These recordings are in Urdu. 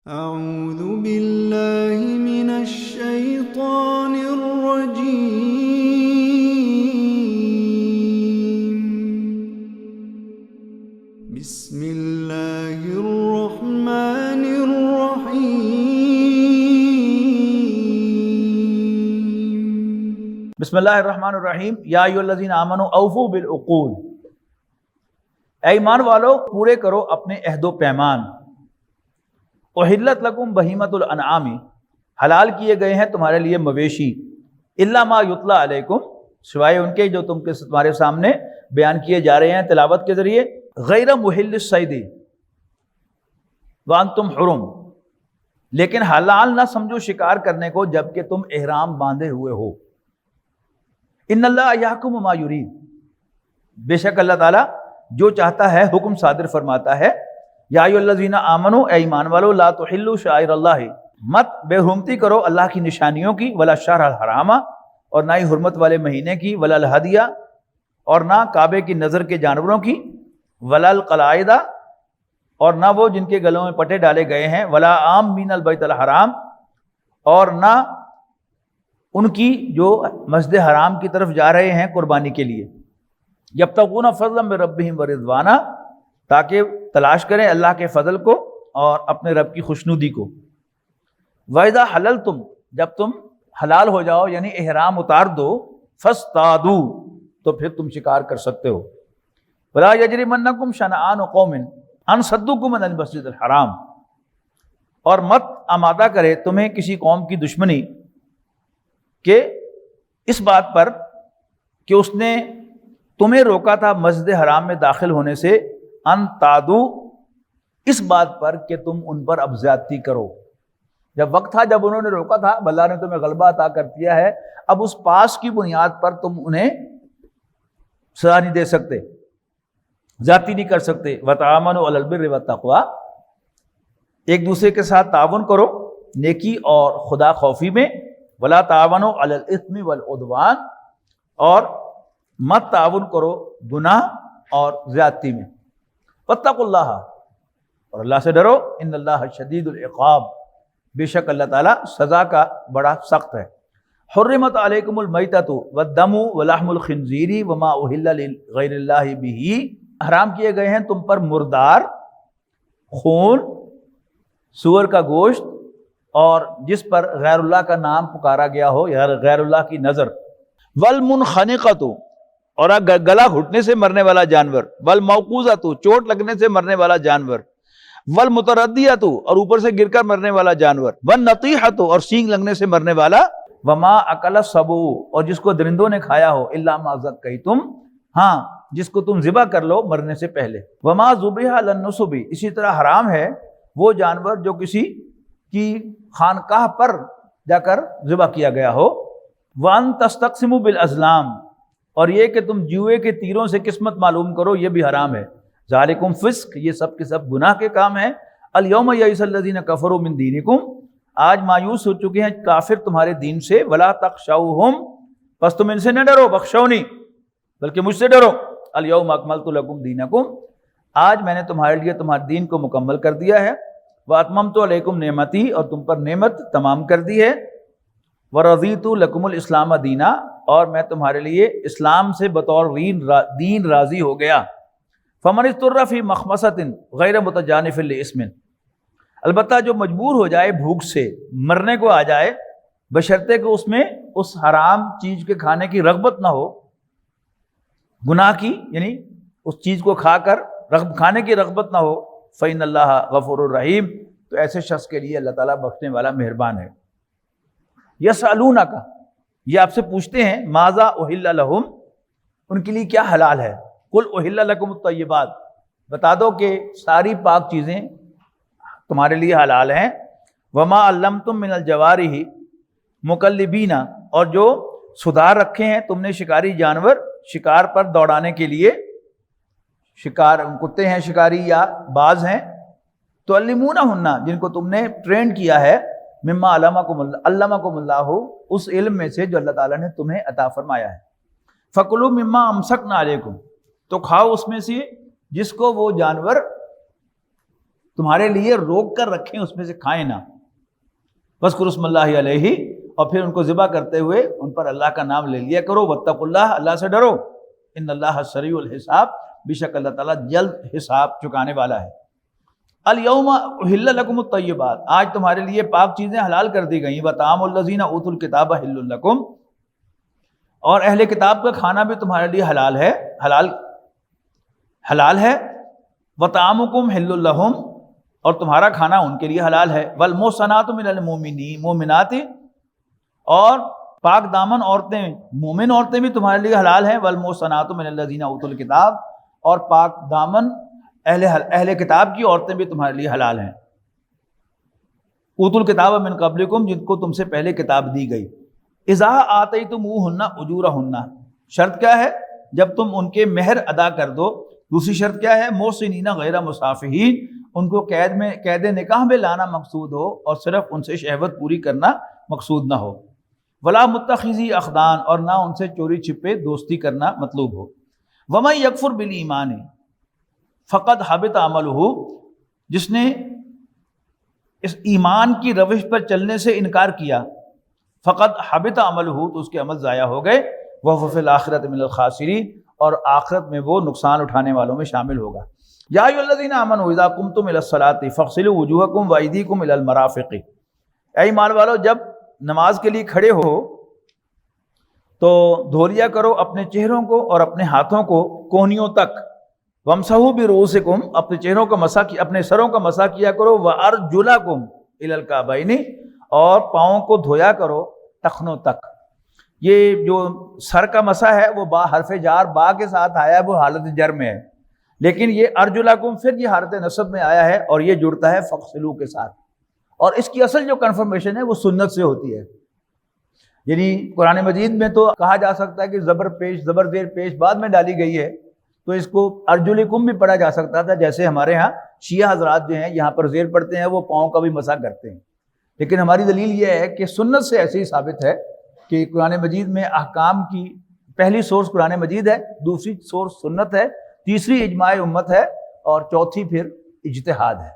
أعوذ بالله من الشيطان الرجيم. بسم الله الرحمن الرحيم. بسم اللہ الرحمن الرحیم. یا ایھا الذین آمنوا اوفوا بالعقول. اے ایمان والو پورے کرو اپنے عہد و پیمان. احلت لکم بہیمۃ الانعام. حلال کیے گئے ہیں تمہارے لیے مویشی. الا ما یتلی علیکم. سوائے ان کے جو تمہارے سامنے بیان کیے جا رہے ہیں تلاوت کے ذریعے. غیر محل الصید وانتم حرم. لیکن حلال نہ سمجھو شکار کرنے کو جبکہ تم احرام باندھے ہوئے ہو. ان اللہ یحکم ما یرید. بے شک اللہ تعالیٰ جو چاہتا ہے حکم صادر فرماتا ہے. یا ایھا الذین آمنوا اے ایمان والو لا تحلوا شعائر اللہ. مت بے حرمتی کرو اللہ کی نشانیوں کی. ولا الشہر الحرام. اور نہ ہی حرمت والے مہینے کی. ولا الہدیہ. اور نہ کعبے کی نظر کے جانوروں کی. ولا القلائد. اور نہ وہ جن کے گلوں میں پٹے ڈالے گئے ہیں. ولا آمین البیت الحرام. اور نہ ان کی جو مسجد حرام کی طرف جا رہے ہیں قربانی کے لیے. یبتغون فضلا من ربہم ورضوانا. تاکہ تلاش کریں اللہ کے فضل کو اور اپنے رب کی خوشنودی کو. وَإِذَا حَلَلْتُمْ. جب تم حلال ہو جاؤ یعنی احرام اتار دو. فَاصْطَادُوا. تو پھر تم شکار کر سکتے ہو. وَلَا يَجْرِمَنَّكُمْ شَنَآنُ قَوْمٍ أَنْ صَدُّوكُمْ عَنِ الْمَسْجِدِ الْحَرَامِ. اور مت آمادہ کرے تمہیں کسی قوم کی دشمنی کہ اس بات پر کہ اس نے تمہیں روکا تھا مسجد حرام میں داخل ہونے سے. ان تعدو. اس بات پر کہ تم ان پر اب زیادتی کرو. جب وقت تھا جب انہوں نے روکا تھا اللہ نے تمہیں غلبہ عطا کر دیا ہے. اب اس پاس کی بنیاد پر تم انہیں سزا نہیں دے سکتے، زیادتی نہیں کر سکتے. وتعاونوا علی البر والتقوی. ایک دوسرے کے ساتھ تعاون کرو نیکی اور خدا خوفی میں. ولا تعاونوا علی الاثم والعدوان. اور مت تعاون کرو گناہ اور زیادتی میں. واتقوا اللہ. اور اللہ سے ڈرو. ان اللہ شدید العقاب. بے شک اللہ تعالیٰ سزا کا بڑا سخت ہے. حرمت علیکم المیتۃ والدم ولحم الخنزیر وما اہل لغیر اللہ بہ. حرام کیے گئے ہیں تم پر مردار، خون، سور کا گوشت اور جس پر غیر اللہ کا نام پکارا گیا ہو یا غیر اللہ کی نظر. والمنخنقۃ. اور گلا گھٹنے سے مرنے والا جانور. والموقوذۃ. چوٹ لگنے سے مرنے والا جانور. والمتردیۃ. اور اوپر سے گر کر مرنے والا جانور. والنطیحۃ. اور سینگ لگنے سے مرنے والا. وما اکل السبع. اور جس کو درندوں نے کھایا ہو. الا ما ذکیتم. ہاں جس کو تم ذبح کر لو مرنے سے پہلے. وما ذبح علی النصب. اسی طرح حرام ہے وہ جانور جو کسی کی خانقاہ پر جا کر ذبح کیا گیا ہو. وان تستقسموا بالازلام. اور یہ کہ تم جوئے کے تیروں سے قسمت معلوم کرو یہ بھی حرام ہے. ذالکم فسق. یہ سب کے سب گناہ کے کام ہیں. الیوم یئس الذین کفروا من دینکم. آج مایوس ہو چکے ہیں کافر تمہارے دین سے. ولا تخشوہم. پس تم ان سے نہ ڈرو، بخشونی، بلکہ مجھ سے ڈرو. الیوم اکملت لکم دینکم. آج میں نے تمہارے لیے تمہارے دین کو مکمل کر دیا ہے. واتممت علیکم نعمتی. اور تم پر نعمت تمام کر دی ہے. ورضیت لکم الاسلام دینا. اور میں تمہارے لیے اسلام سے بطور دین راضی ہو گیا. فمن اضطر فی مخمصۃ غیر متجانف لإثم. البتہ جو مجبور ہو جائے بھوک سے، مرنے کو آ جائے، بشرطے کہ اس میں اس حرام چیز کے کھانے کی رغبت نہ ہو، گناہ کی یعنی اس چیز کو کھا کر کھانے کی رغبت نہ ہو. فإن اللہ غفور الرحیم. تو ایسے شخص کے لیے اللہ تعالیٰ بخشنے والا مہربان ہے. یسألونک. یہ آپ سے پوچھتے ہیں ماذا احل لہم. ان کے لیے کیا حلال ہے. قل احل لکم الطیبات. بتا دو کہ ساری پاک چیزیں تمہارے لیے حلال ہیں. وما علمتم من الجوارح مکلبین. اور جو سدھار رکھے ہیں تم نے شکاری جانور شکار پر دوڑانے کے لیے. شکار کتے ہیں شکاری یا باز ہیں. تعلمونہن. جن کو تم نے ٹرین کیا ہے. مما علمکم اللہ. اس علم میں سے جو اللہ تعالیٰ نے تمہیں عطا فرمایا ہے. فکلوا مما امسکنا علیکم. تو کھاؤ اس میں سے جس کو وہ جانور تمہارے لیے روک کر رکھیں، اس میں سے کھائیں نہ. وَاذْكُرُوا اسْمَ اللَّهِ عَلَيْهِ، اور پھر ان کو ذبح کرتے ہوئے ان پر اللہ کا نام لے لیا کرو. وَاتَّقُوا اللَّهَ، اللہ سے ڈرو. ان اللہ سریع الحساب، بے شک اللہ تعالیٰ جلد حساب چکانے والا ہے. الیوم احل لکم الطیبات، آج تمہارے لیے پاک چیزیں حلال کر دی گئیں. وطعام الذین اوتوا الکتاب حل لکم، اور اہل کتاب کا کھانا بھی تمہارے لیے حلال ہے، حلال ہے. وطعامکم حل لہم، اور تمہارا کھانا ان کے لیے حلال ہے. والمحصنات من المؤمنین، مومنات، اور پاک دامن عورتیں، مومن عورتیں بھی تمہارے لیے حلال ہیں. والمحصنات من الذین اوتوا الکتاب، اور پاک دامن اہل کتاب کی عورتیں بھی تمہارے لیے حلال ہیں. اوتوا الکتاب من قبلکم، جن کو تم سے پہلے کتاب دی گئی. اذا آتیتموہن اجورہن، شرط کیا ہے؟ جب تم ان کے مہر ادا کر دو. دوسری شرط کیا ہے؟ محسنین غیر مسافحین، ان کو قید نکاح میں لانا مقصود ہو اور صرف ان سے شہوت پوری کرنا مقصود نہ ہو. ولا متخذی اخدان، اور نہ ان سے چوری چھپے دوستی کرنا مطلوب ہو. ومن یکفر بالایمان فقد حبط عملہ، جس نے اس ایمان کی روش پر چلنے سے انکار کیا، فقد حبط عملہ، تو اس کے عمل ضائع ہو گئے. وہو فی الآخرۃ من الخاسرین، اور آخرت میں وہ نقصان اٹھانے والوں میں شامل ہوگا. یا ایھا الذین آمنوا اذا قمتم الی الصلاۃ فاغسلوا وجوہکم وایدیکم الی المرافق، اے ایمان والو جب نماز کے لیے کھڑے ہو تو دھو لیا کرو اپنے چہروں کو اور اپنے ہاتھوں کو کونیوں تک. وامسحوا برؤوسکم، اپنے چہروں کا مسح کیا، اپنے سروں کا مسح کیا کرو. وارجلکم الی الکعبین، اور پاؤں کو دھویا کرو ٹخنوں تک. یہ جو سر کا مسح ہے وہ با حرف جار با کے ساتھ آیا ہے، وہ حالت جر میں ہے، لیکن یہ ارجلکم پھر یہ حالت نصب میں آیا ہے اور یہ جڑتا ہے فغسلوا کے ساتھ. اور اس کی اصل جو کنفرمیشن ہے وہ سنت سے ہوتی ہے. یعنی قرآن مجید میں تو کہا جا سکتا ہے کہ زبر زیر پیش بعد میں ڈالی گئی ہے، تو اس کو ارجلکم بھی پڑھا جا سکتا تھا، جیسے ہمارے ہاں شیعہ حضرات جو ہیں یہاں پر زیر پڑھتے ہیں وہ پاؤں کا بھی مسح کرتے ہیں. لیکن ہماری دلیل یہ ہے کہ سنت سے ایسے ہی ثابت ہے کہ قرآن مجید میں احکام کی پہلی سورس قرآن مجید ہے، دوسری سورس سنت ہے، تیسری اجماع امت ہے، اور چوتھی پھر اجتہاد ہے.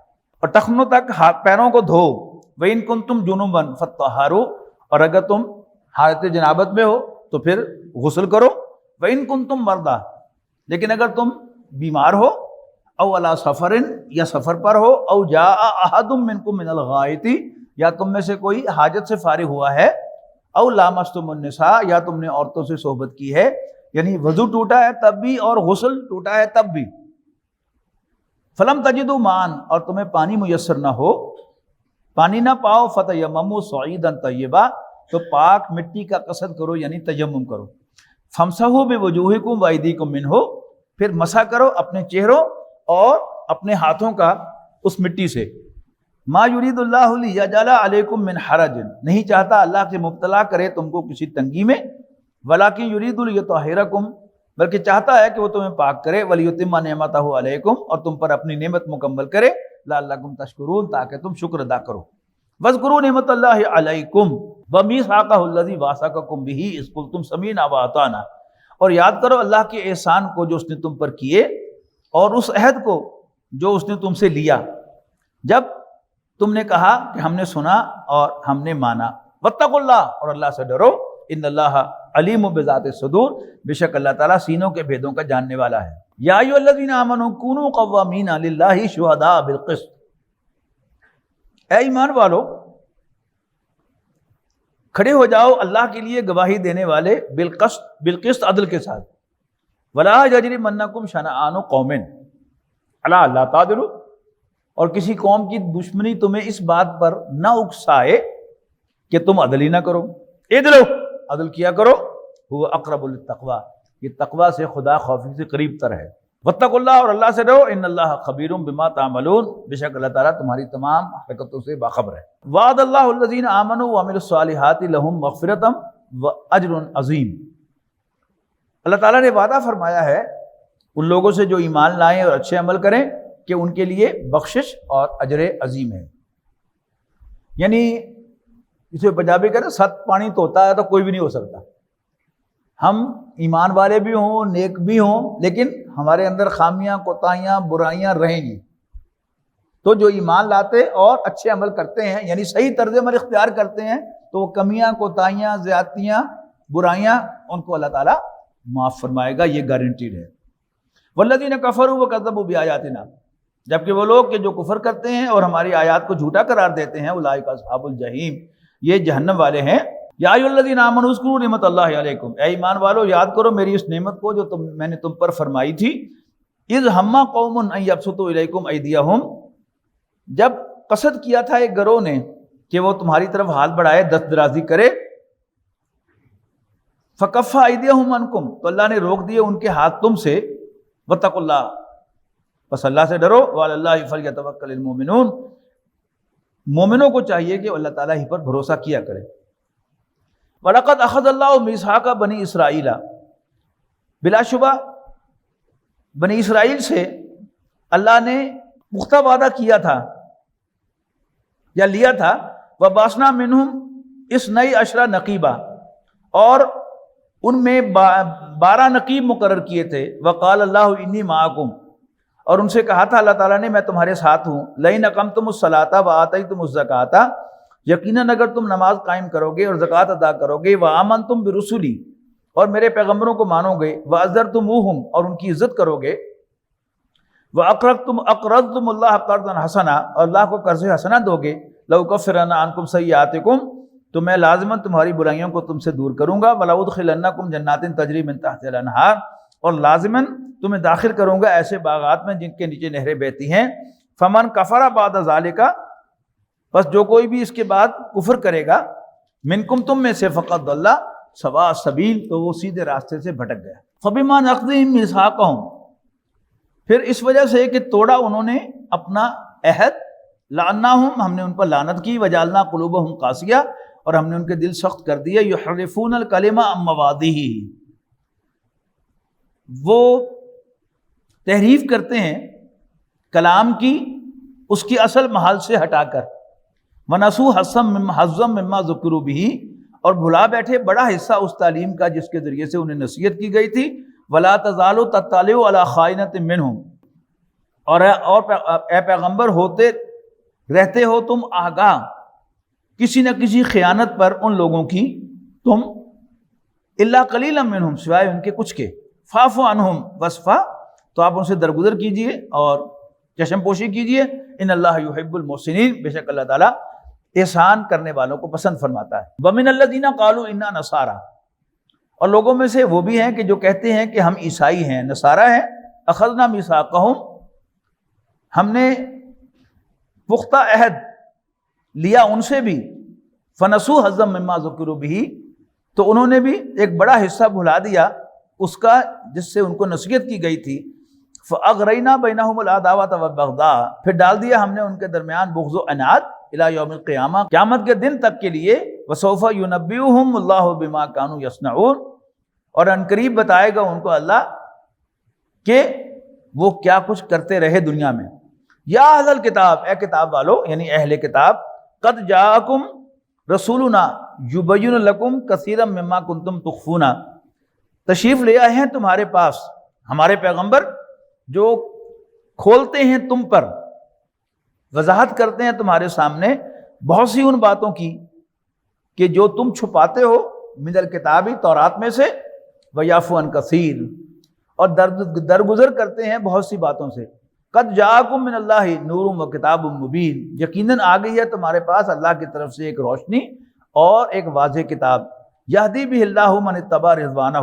اور ٹخنوں تک ہاتھ پیروں کو دھو. وَإِن كُنتُمْ جُنُبًا فَطَّهَّرُوا، اور اگر تم حالت جنابت میں ہو تو پھر غسل کرو. وَإِن كُنتُمْ مَرْضَىٰ، لیکن اگر تم بیمار ہو، او علی سفر، یا سفر پر ہو، او جاء احد منکم من الغائط، یا تم میں سے کوئی حاجت سے فارغ ہوا ہے، او لامستم النساء، یا تم نے عورتوں سے صحبت کی ہے، یعنی وضو ٹوٹا ہے تب بھی اور غسل ٹوٹا ہے تب بھی. فلم تجدوا ماء، اور تمہیں پانی میسر نہ ہو، پانی نہ پاؤ، فتیمموا صعیدا طیبا، تو پاک مٹی کا قصد کرو یعنی تیمم کرو. فامسحوا بوجوہکم وایدیکم منہ، پھر مسح کرو اپنے چہروں اور اپنے ہاتھوں کا اس مٹی سے. ما یرید اللہ لیجعل علیکم من حرج، نہیں چاہتا اللہ کہ مبتلا کرے تم کو کسی تنگی میں. ولکن یرید لیطہرکم، بلکہ چاہتا ہے کہ وہ تمہیں پاک کرے. ولیتم نعمتہ علیکم، اور تم پر اپنی نعمت مکمل کرے. لعلکم تشکرون، تاکہ تم شکر ادا کرو. واذکروا نعمت اللہ علیکم ومیثاقہ الذی واثقکم بہ اذ قلتم سمعنا واطعنا، اور یاد کرو اللہ کے احسان کو جو اس نے تم پر کیے، اور اس عہد کو جو اس نے تم سے لیا جب تم نے کہا کہ ہم نے سنا اور ہم نے مانا. واتقوا اللہ، اور اللہ سے ڈرو. ان اللہ علیم بذات الصدور، بے شک اللہ تعالیٰ سینوں کے بھیدوں کا جاننے والا ہے. یا ایھا الذین آمنوا کونوا قوامین للہ شہداء بالقسط، اے ایمان والو کھڑے ہو جاؤ اللہ کے لیے گواہی دینے والے، بالقسط عدل کے ساتھ. ولا یجرمنکم شنآن قوم علی الا تعدلوا، اور کسی قوم کی دشمنی تمہیں اس بات پر نہ اکسائے کہ تم عدل ہی نہ کرو. اعدلوا، عدل کیا کرو. هو اقرب للتقوی، یہ تقوی سے خدا خوفی سے قریب تر ہے. واتقوا اللہ، اور اللہ سے ڈرو. ان اللہ خبیر بما تعملون، بے شک اللہ تعالیٰ تمہاری تمام حرکتوں سے باخبر ہے. وعد اللہ الذین آمنوا وعملوا الصالحات لهم مغفرۃ واجر عظیم، اللہ تعالیٰ نے وعدہ فرمایا ہے ان لوگوں سے جو ایمان لائیں اور اچھے عمل کریں کہ ان کے لیے بخشش اور اجر عظیم ہے. یعنی اسے پنجابی کہتے ہیں ست پانی توتا ہے تو کوئی بھی نہیں ہو سکتا. ہم ایمان والے بھی ہوں، نیک بھی ہوں، لیکن ہمارے اندر خامیاں، کوتاہیاں، برائیاں رہیں گی. تو جو ایمان لاتے اور اچھے عمل کرتے ہیں، یعنی صحیح طرز عمل اختیار کرتے ہیں، تو وہ کمیاں، کوتاہیاں، زیادتیاں، برائیاں ان کو اللہ تعالیٰ معاف فرمائے گا، یہ گارنٹیڈ ہے۔ والذین کفروا وکذبوا بآیاتنا، جبکہ وہ لوگ کہ جو کفر کرتے ہیں اور ہماری آیات کو جھوٹا قرار دیتے ہیں، اولئک اصحاب الجحیم، یہ جہنم والے ہیں۔ یا ایھا الذین آمنوا اذکروا نعمت اللہ علیکم، اے ایمان والو یاد کرو میری اس نعمت کو جو میں نے تم پر فرمائی تھی۔ اذ ہم قوم ان یبسطوا الیکم ایدیہم، جب قصد کیا تھا ایک گروہ نے کہ وہ تمہاری طرف ہاتھ بڑھائے، دست درازی کرے، فکف ایدیہم عنکم، تو اللہ نے روک دیے ان کے ہاتھ تم سے، واتقوا اللہ، بس اللہ سے ڈرو، وعلی اللہ فلیتوکل المؤمنون، مومنوں کو چاہیے کہ اللہ تعالیٰ ہی پر بھروسہ کیا کرے۔ وَلَقَدْ أَخَذَ اللَّهُ مِيثَاقَ بَنِي اسرائیل، بلا شبہ بنی اسرائیل سے اللہ نے پختہ وعدہ کیا تھا یا لیا تھا، وَبَعَثْنَا مِنْهُمْ اثْنَیْ عَشْرَ نَقِیبًا، اور ان میں 12 نقیب مقرر کیے تھے۔ وَقَالَ اللَّهُ إِنِّي مَعَكُمْ، اور ان سے کہا تھا اللہ تعالیٰ نے میں تمہارے ساتھ ہوں۔ لَئِنْ أَقَمْتُمُ الصَّلَاةَ وَآتَيْتُمُ الزَّكَاةَ، یقیناً اگر تم نماز قائم کرو گے اور زکوٰۃ ادا کرو گے، وَآمَنْتُمْ بِرُسُلِي، اور میرے پیغمبروں کو مانو گے، وَعَزَّرْتُمُوهُمْ، اور ان کی عزت کرو گے، وَأَقْرَضْتُمُ اللَّهَ قَرْضًا حَسَنًا، اور اللہ کو قرض حسنہ دو گے، لَأُكَفِّرَنَّ عَنْكُمْ سَیِّئَاتِکُمْ، تو میں لازماً تمہاری برائیوں کو تم سے دور کروں گا، وَلَأُدْخِلَنَّکُمْ جَنَّاتٍ تَجْرِی مِن تَحْتِھا الْأَنْہَارُ، اور لازماً تمہیں داخل کروں گا ایسے باغات میں جن کے نیچے نہریں بہتی ہیں۔ فَمَن کَفَرَ بَعْدَ ذَلِکَ، بس جو کوئی بھی اس کے بعد کفر کرے گا، منکم تم میں سے، فقد ضل سواء السبیل، تو وہ سیدھے راستے سے بھٹک گیا۔ فبما نقضهم میثاقهم، پھر اس وجہ سے کہ توڑا انہوں نے اپنا عہد، لعناہم، ہم نے ان پر لعنت کی، وجعلنا قلوبہم قاسیہ، اور ہم نے ان کے دل سخت کر دیے، یحرفون الکلم عن مواضعہ، وہ تحریف کرتے ہیں کلام کی اس کی اصل محل سے ہٹا کر، وَنَسُوا حَظًّا مِّمَّا ذُكِّرُوا بِهِ، اور بھلا بیٹھے بڑا حصہ اس تعلیم کا جس کے ذریعے سے انہیں نصیحت کی گئی تھی، وَلَا تَزَالُ تَطَّلِعُ عَلَىٰ خَائِنَةٍ مِّنْهُمْ، اور اے پیغمبر ہوتے رہتے ہو تم آگاہ کسی نہ کسی خیانت پر ان لوگوں کی، تم الا قلیلا منہم، سوائے ان کے کچھ کے، فاعف عنہم وصفا، تو آپ ان سے درگزر کیجئے اور چشم پوشی کیجئے، ان اللہ یحب المحسنین، بے شک اللہ تعالیٰ احسان کرنے والوں کو پسند فرماتا ہے۔ ومن الذین قالوا انا نصارى، اور لوگوں میں سے وہ بھی ہیں کہ جو کہتے ہیں کہ ہم عیسائی ہیں، نصارہ ہیں، اخذنا میثاقہم، ہم نے پختہ عہد لیا ان سے بھی، فنسوا حظا مما ذکروا بہ، تو انہوں نے بھی ایک بڑا حصہ بھلا دیا اس کا جس سے ان کو نصیحت کی گئی تھی، فاغرینا بینہم العداوۃ والبغضاء، پھر ڈال دیا ہم نے ان کے درمیان بغض و عناد، الی یوم القیامہ، قیامت کے دن تک کے لیے، وسوف ینبئہم اللہ بما کانوا یصنعون، اور ان قریب بتائے گا ان کو اللہ کہ وہ کیا کچھ کرتے رہے دنیا میں۔ یا اہل الکتاب، اے کتاب والو، یعنی اہل کتاب، قد جاءکم رسولنا یبین لکم کثیرا مما کنتم تخفون، تشریف لے آئے ہیں تمہارے پاس ہمارے پیغمبر جو کھولتے ہیں تم پر، وضاحت کرتے ہیں تمہارے سامنے بہت سی ان باتوں کی کہ جو تم چھپاتے ہو، من الکتابی، تورات میں سے، ویعفو عن کثیر، اور درگزر کرتے ہیں بہت سی باتوں سے۔ قد جاءکم من اللہ نور و کتاب مبین، یقیناً آ گئی ہے تمہارے پاس اللہ کی طرف سے ایک روشنی اور ایک واضح کتاب، یہدی بہ اللہ من اتبع رضوانہ،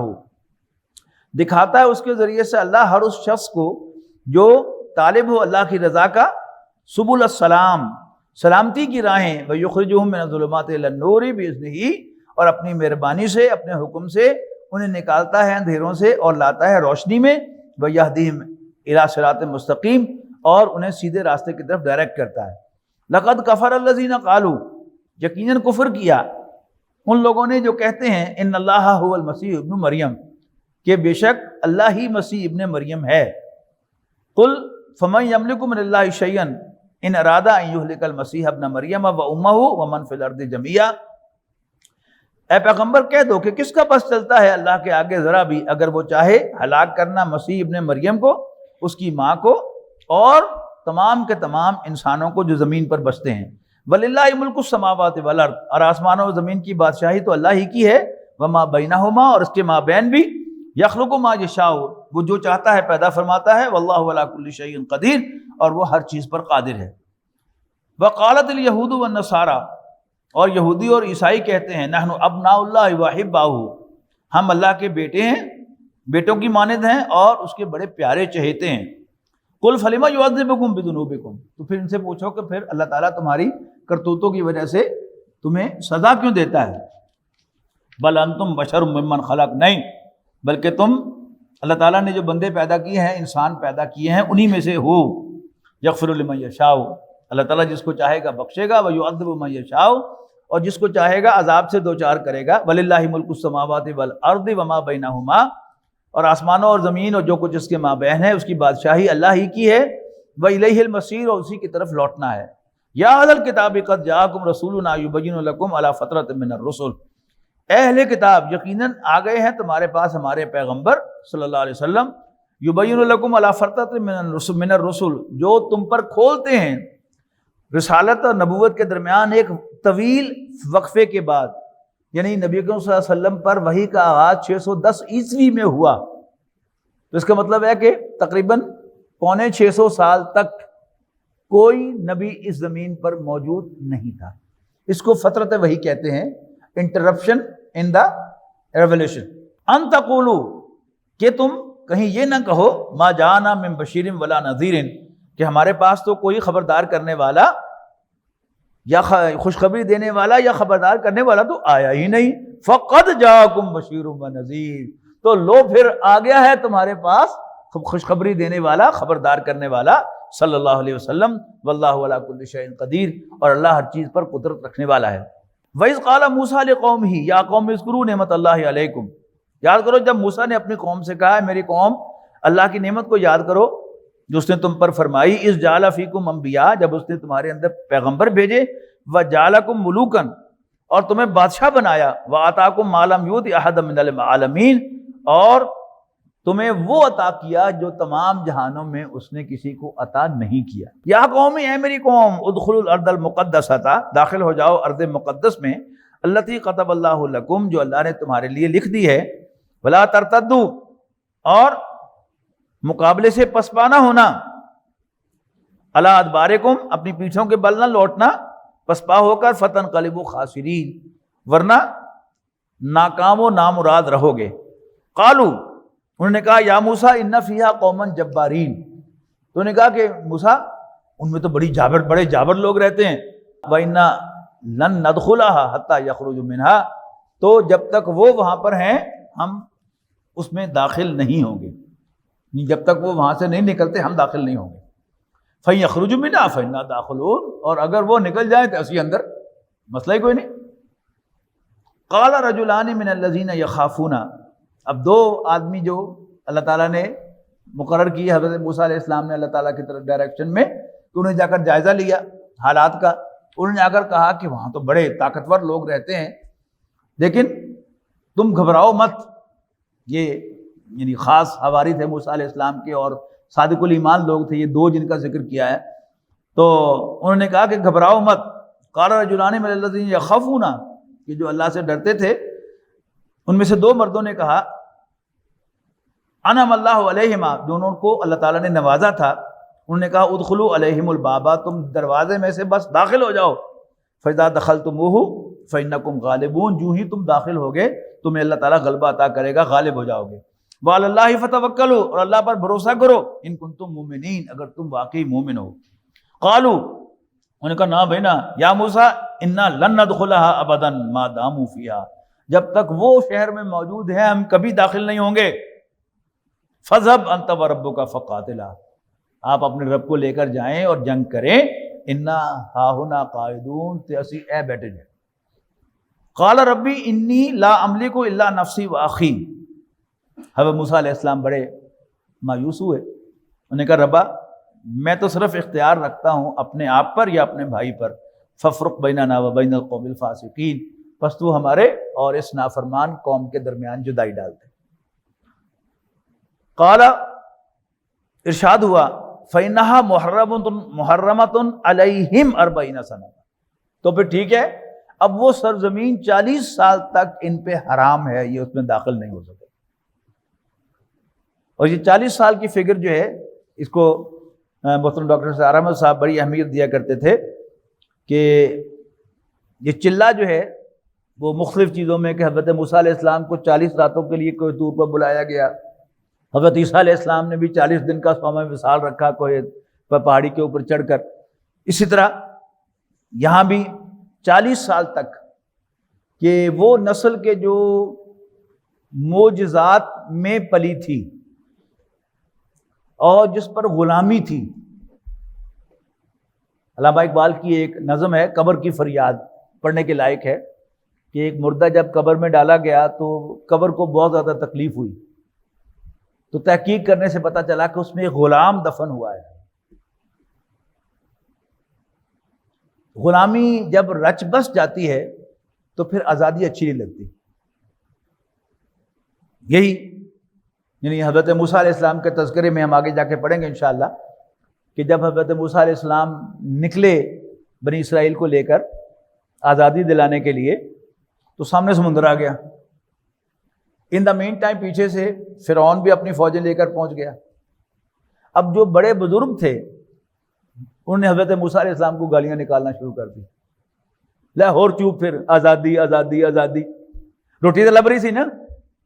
دکھاتا ہے اس کے ذریعے سے اللہ ہر اس شخص کو جو طالب ہو اللہ کی رضا کا، سبل السلام، سلامتی کی راہیں، ویخرجہم من الظلمات الی النور باذنہ، اور اپنی مہربانی سے، اپنے حکم سے انہیں نکالتا ہے اندھیروں سے اور لاتا ہے روشنی میں، ویہدیہم الی صراط مستقیم، اور انہیں سیدھے راستے کی طرف ڈائریکٹ کرتا ہے۔ لقد کفر الذین قالوا، یقیناً کفر کیا ان لوگوں نے جو کہتے ہیں ان اللہ هو المسیح ابن مریم، کہ بے شک اللہ ہی مسیح ابن مریم ہے۔ قل فمن یملک من اللہ شیئا ان اراد ان یہلک المسیح ابن مریم وامہ ومن فی الارض جمیعا، اے پیغمبر کہہ دو کہ کس کا بس چلتا ہے اللہ کے آگے ذرا بھی، اگر وہ چاہے ہلاک کرنا مسیح ابن مریم کو، اس کی ماں کو اور تمام کے تمام انسانوں کو جو زمین پر بستے ہیں. وَلِلَّهِ مُلْكُ السَّمَاوَاتِ وَالْأَرْضِ، اور آسمانوں اور زمین کی بادشاہی تو اللہ ہی کی ہے. وَمَا بَيْنَهُمَا، اور اس کے مابین بھی. يَخْلُقُ مَا يَشَاءُ، وہ جو چاہتا ہے پیدا فرماتا ہے. وَاللَّهُ عَلَىٰ كُلِّ شَيْءٍ قَدِيرٌ، اور وہ ہر چیز پر قادر ہے. وَقَالَتِ الْيَهُودُ وَالنَّصَارَىٰ، اور یہودی اور عیسائی کہتے ہیں نحن ابناء اللہ وَأَحِبَّاؤُهُ، ہم اللہ کے بیٹے ہیں، بیٹوں کی مانند ہیں اور اس کے بڑے پیارے چہیتے ہیں. قُلْ فَلِمَ يُعَذِّبُكُم بِذُنُوبِكُم، تو پھر ان سے پوچھو کہ پھر اللہ تعالیٰ تمہاری کرتوتوں کی وجہ سے تمہیں سزا کیوں دیتا ہے. بل انتم بشر ممن خلق، نہیں بلکہ تم اللہ تعالیٰ نے جو بندے پیدا کیے ہیں، انسان پیدا کیے ہیں، انہی میں سے ہو. یغفر لمن یشاء، اللہ تعالیٰ جس کو چاہے گا بخشے گا. ویعذب من یشاء، اور جس کو چاہے گا عذاب سے دوچار کرے گا. وللہ ملک السماوات والارض وما بینہما، اور آسمانوں اور زمین اور جو کچھ اس کے مابین ہے اس کی بادشاہی اللہ ہی کی ہے. وإلیہ المصیر، اور اسی کی طرف لوٹنا ہے. یا اہل الکتاب قد جاءکم رسولنا یبین لکم علی فترۃ من الرسل، اے اہل کتاب یقیناً آ گئے ہیں تمہارے پاس ہمارے پیغمبر صلی اللہ علیہ وسلم. یبین لکم علی فترۃ من الرسل، جو تم پر کھولتے ہیں رسالت اور نبوت کے درمیان ایک طویل وقفے کے بعد. یعنی نبی اکرم صلی اللہ علیہ وسلم پر وحی کا آغاز 610 عیسوی میں ہوا، تو اس کا مطلب ہے کہ تقریباً 650 سال تک کوئی نبی اس زمین پر موجود نہیں تھا. اس کو فترت وحی کہتے ہیں، انٹرپشن ان دا ریولیوشن. ان تقولوا، کہ تم کہیں یہ نہ کہو ما جانا من بشیر ولا نذیر، کہ ہمارے پاس تو کوئی خبردار کرنے والا یا خوشخبری دینے والا یا خبردار کرنے والا تو آیا ہی نہیں. فقد جاءکم بشیر و نذیر، تو لو پھر آ گیا ہے تمہارے پاس خوشخبری دینے والا، خبردار کرنے والا صلی اللہ علیہ وسلم. واللہ علی کل شیء قدیر، اور اللہ ہر چیز پر قدرت رکھنے والا ہے. وَإِذْ قَالَ مُوسَىٰ لِقَوْمِهِ يَا قَوْمِ اذْكُرُوا نِعْمَتَ اللَّهِ عَلَيْكُمْ، یاد کرو جب موسیٰ نے اپنی قوم سے کہا ہے میری قوم اللہ کی نعمت کو یاد کرو جو اس نے تم پر فرمائی. اِذْ جَعَلَ فِيكُمْ انبیاء، جب اس نے تمہارے اندر پیغمبر بھیجے. وَجَعَلَكُمْ مُلُوكًا، اور تمہیں بادشاہ بنایا. وَآتَاكُمْ مَا لَمْ يُؤْتِ أَحَدًا مِنَ الْعَالَمِينَ، اور تمہیں وہ عطا کیا جو تمام جہانوں میں اس نے کسی کو عطا نہیں کیا. یا قومی، اے میری قوم، ادخلوا الارض المقدسۃ، داخل ہو جاؤ ارض مقدس میں. التی كتب اللہ لکم، جو اللہ نے تمہارے لیے لکھ دی ہے. ولا ترتدوا، اور مقابلے سے پسپا نہ ہونا. علی ادبارکم، اپنی پیٹھوں کے بل نہ لوٹنا پسپا ہو کر. فتنقلبوا خاسرین، ورنہ ناکام و نامراد رہو گے. قالوا، انہوں نے کہا یا موسیٰ ان فیہا قوما جبارین، تو انہوں نے کہا کہ موسیٰ ان میں تو بڑے جابر لوگ رہتے ہیں. وَإِنَّا لَن نَدْخُلَهَا حَتَّى يَخْرُجُوا مِنْهَا، تو جب تک وہ وہاں پر ہیں ہم اس میں داخل نہیں ہوں گے، جب تک وہ وہاں سے نہیں نکلتے ہم داخل نہیں ہوں گے. فَيَخْرُجُوا مِنْهَا فَإِنَّا دَاخِلُونَ، اور اگر وہ نکل جائیں تو اسی اندر مسئلہ ہی کوئی نہیں. قَالَ رَجُلَانِ مِنَ الَّذِينَ يَخَافُونَ، اب دو آدمی جو اللہ تعالیٰ نے مقرر کی حضرت موسیٰ علیہ السلام نے اللہ تعالیٰ کی طرف ڈائریکشن میں، تو انہیں جا کر جائزہ لیا حالات کا. انہوں نے آ کر کہا کہ وہاں تو بڑے طاقتور لوگ رہتے ہیں، لیکن تم گھبراؤ مت. یہ یعنی خاص حواری تھے موسیٰ علیہ السلام کے اور صادق الایمان لوگ تھے، یہ دو جن کا ذکر کیا ہے. تو انہوں نے کہا کہ گھبراؤ مت. قال رجلان من الذین یخافون، کہ جو اللہ سے ڈرتے تھے ان میں سے دو مردوں نے کہا انعم اللہ علیہما، دونوں کو اللہ تعالیٰ نے نوازا تھا. انہوں نے کہا ادخلوا علیہم البابا، تم دروازے میں سے بس داخل ہو جاؤ. فاذا دخلتموہ فانکم غالبون، جو ہی تم داخل ہوگے تمہیں اللہ تعالیٰ غلبہ عطا کرے گا، غالب ہو جاؤ گے. وعلی اللہ فتوکلوا، اور اللہ پر بھروسہ کرو، ان کنتم مومنین، اگر تم واقعی مومن ہو. قالوا، انہوں نے کہا نا بھائی نا یا موسیٰ انا لن ندخلها ابدا ما داموا فیہا، جب تک وہ شہر میں موجود ہیں ہم کبھی داخل نہیں ہوں گے. فذهب انت وربک فقاتلا، آپ اپنے رب کو لے کر جائیں اور جنگ کریں. انا ہاہنا قاعدون، تے اسی اے بیٹھے جائیں. قال ربی انی لا املک الا نفسی واخی، حضرت موسیٰ علیہ السلام بڑے مایوس ہوئے. انہوں نے کہا ربا میں تو صرف اختیار رکھتا ہوں اپنے آپ پر یا اپنے بھائی پر. ففرق بیننا و بین القوم الفاسقین، پس تو ہمارے اور اس نافرمان قوم کے درمیان جدائی ڈالتے. قال، ارشاد ہوا فَإِنَّهَا مُحَرَّمَةٌ عَلَيْهِمْ 40 سَنَةً، تو پھر ٹھیک ہے، اب وہ سرزمین 40 سال تک ان پہ حرام ہے، یہ اس میں داخل نہیں ہو سکے۔ اور یہ 40 سال کی فگر جو ہے، اس کو محترم ڈاکٹر سعد احمد صاحب بڑی اہمیت دیا کرتے تھے کہ یہ چلہ جو ہے وہ مختلف چیزوں میں، کہ حضرت موسیٰ علیہ السلام کو 40 راتوں کے لیے کوہ طور پر بلایا گیا، حضرت عیسیٰ علیہ السلام نے بھی 40 دن کا صوم وصال رکھا کوہ پر پہاڑی کے اوپر چڑھ کر۔ اسی طرح یہاں بھی 40 سال تک کہ وہ نسل کے جو معجزات میں پلی تھی اور جس پر غلامی تھی۔ علامہ اقبال کی ایک نظم ہے قبر کی فریاد، پڑھنے کے لائق ہے، کہ ایک مردہ جب قبر میں ڈالا گیا تو قبر کو بہت زیادہ تکلیف ہوئی، تو تحقیق کرنے سے پتہ چلا کہ اس میں ایک غلام دفن ہوا ہے۔ غلامی جب رچ بس جاتی ہے تو پھر آزادی اچھی نہیں لگتی۔ یہی یعنی حضرت موسیٰ علیہ السلام کے تذکرے میں ہم آگے جا کے پڑھیں گے انشاءاللہ، کہ جب حضرت موسیٰ علیہ السلام نکلے بنی اسرائیل کو لے کر آزادی دلانے کے لیے، تو سامنے سمندر آ گیا۔ ان دا مین ٹائم پیچھے سے فرعون بھی اپنی فوجیں لے کر پہنچ گیا۔ اب جو بڑے بزرگ تھے انہوں نے حضرت موسیٰ علیہ السلام کو گالیاں نکالنا شروع کر دی، لاہور چوپ، پھر آزادی آزادی آزادی، روٹی تو لب رہی سی نا،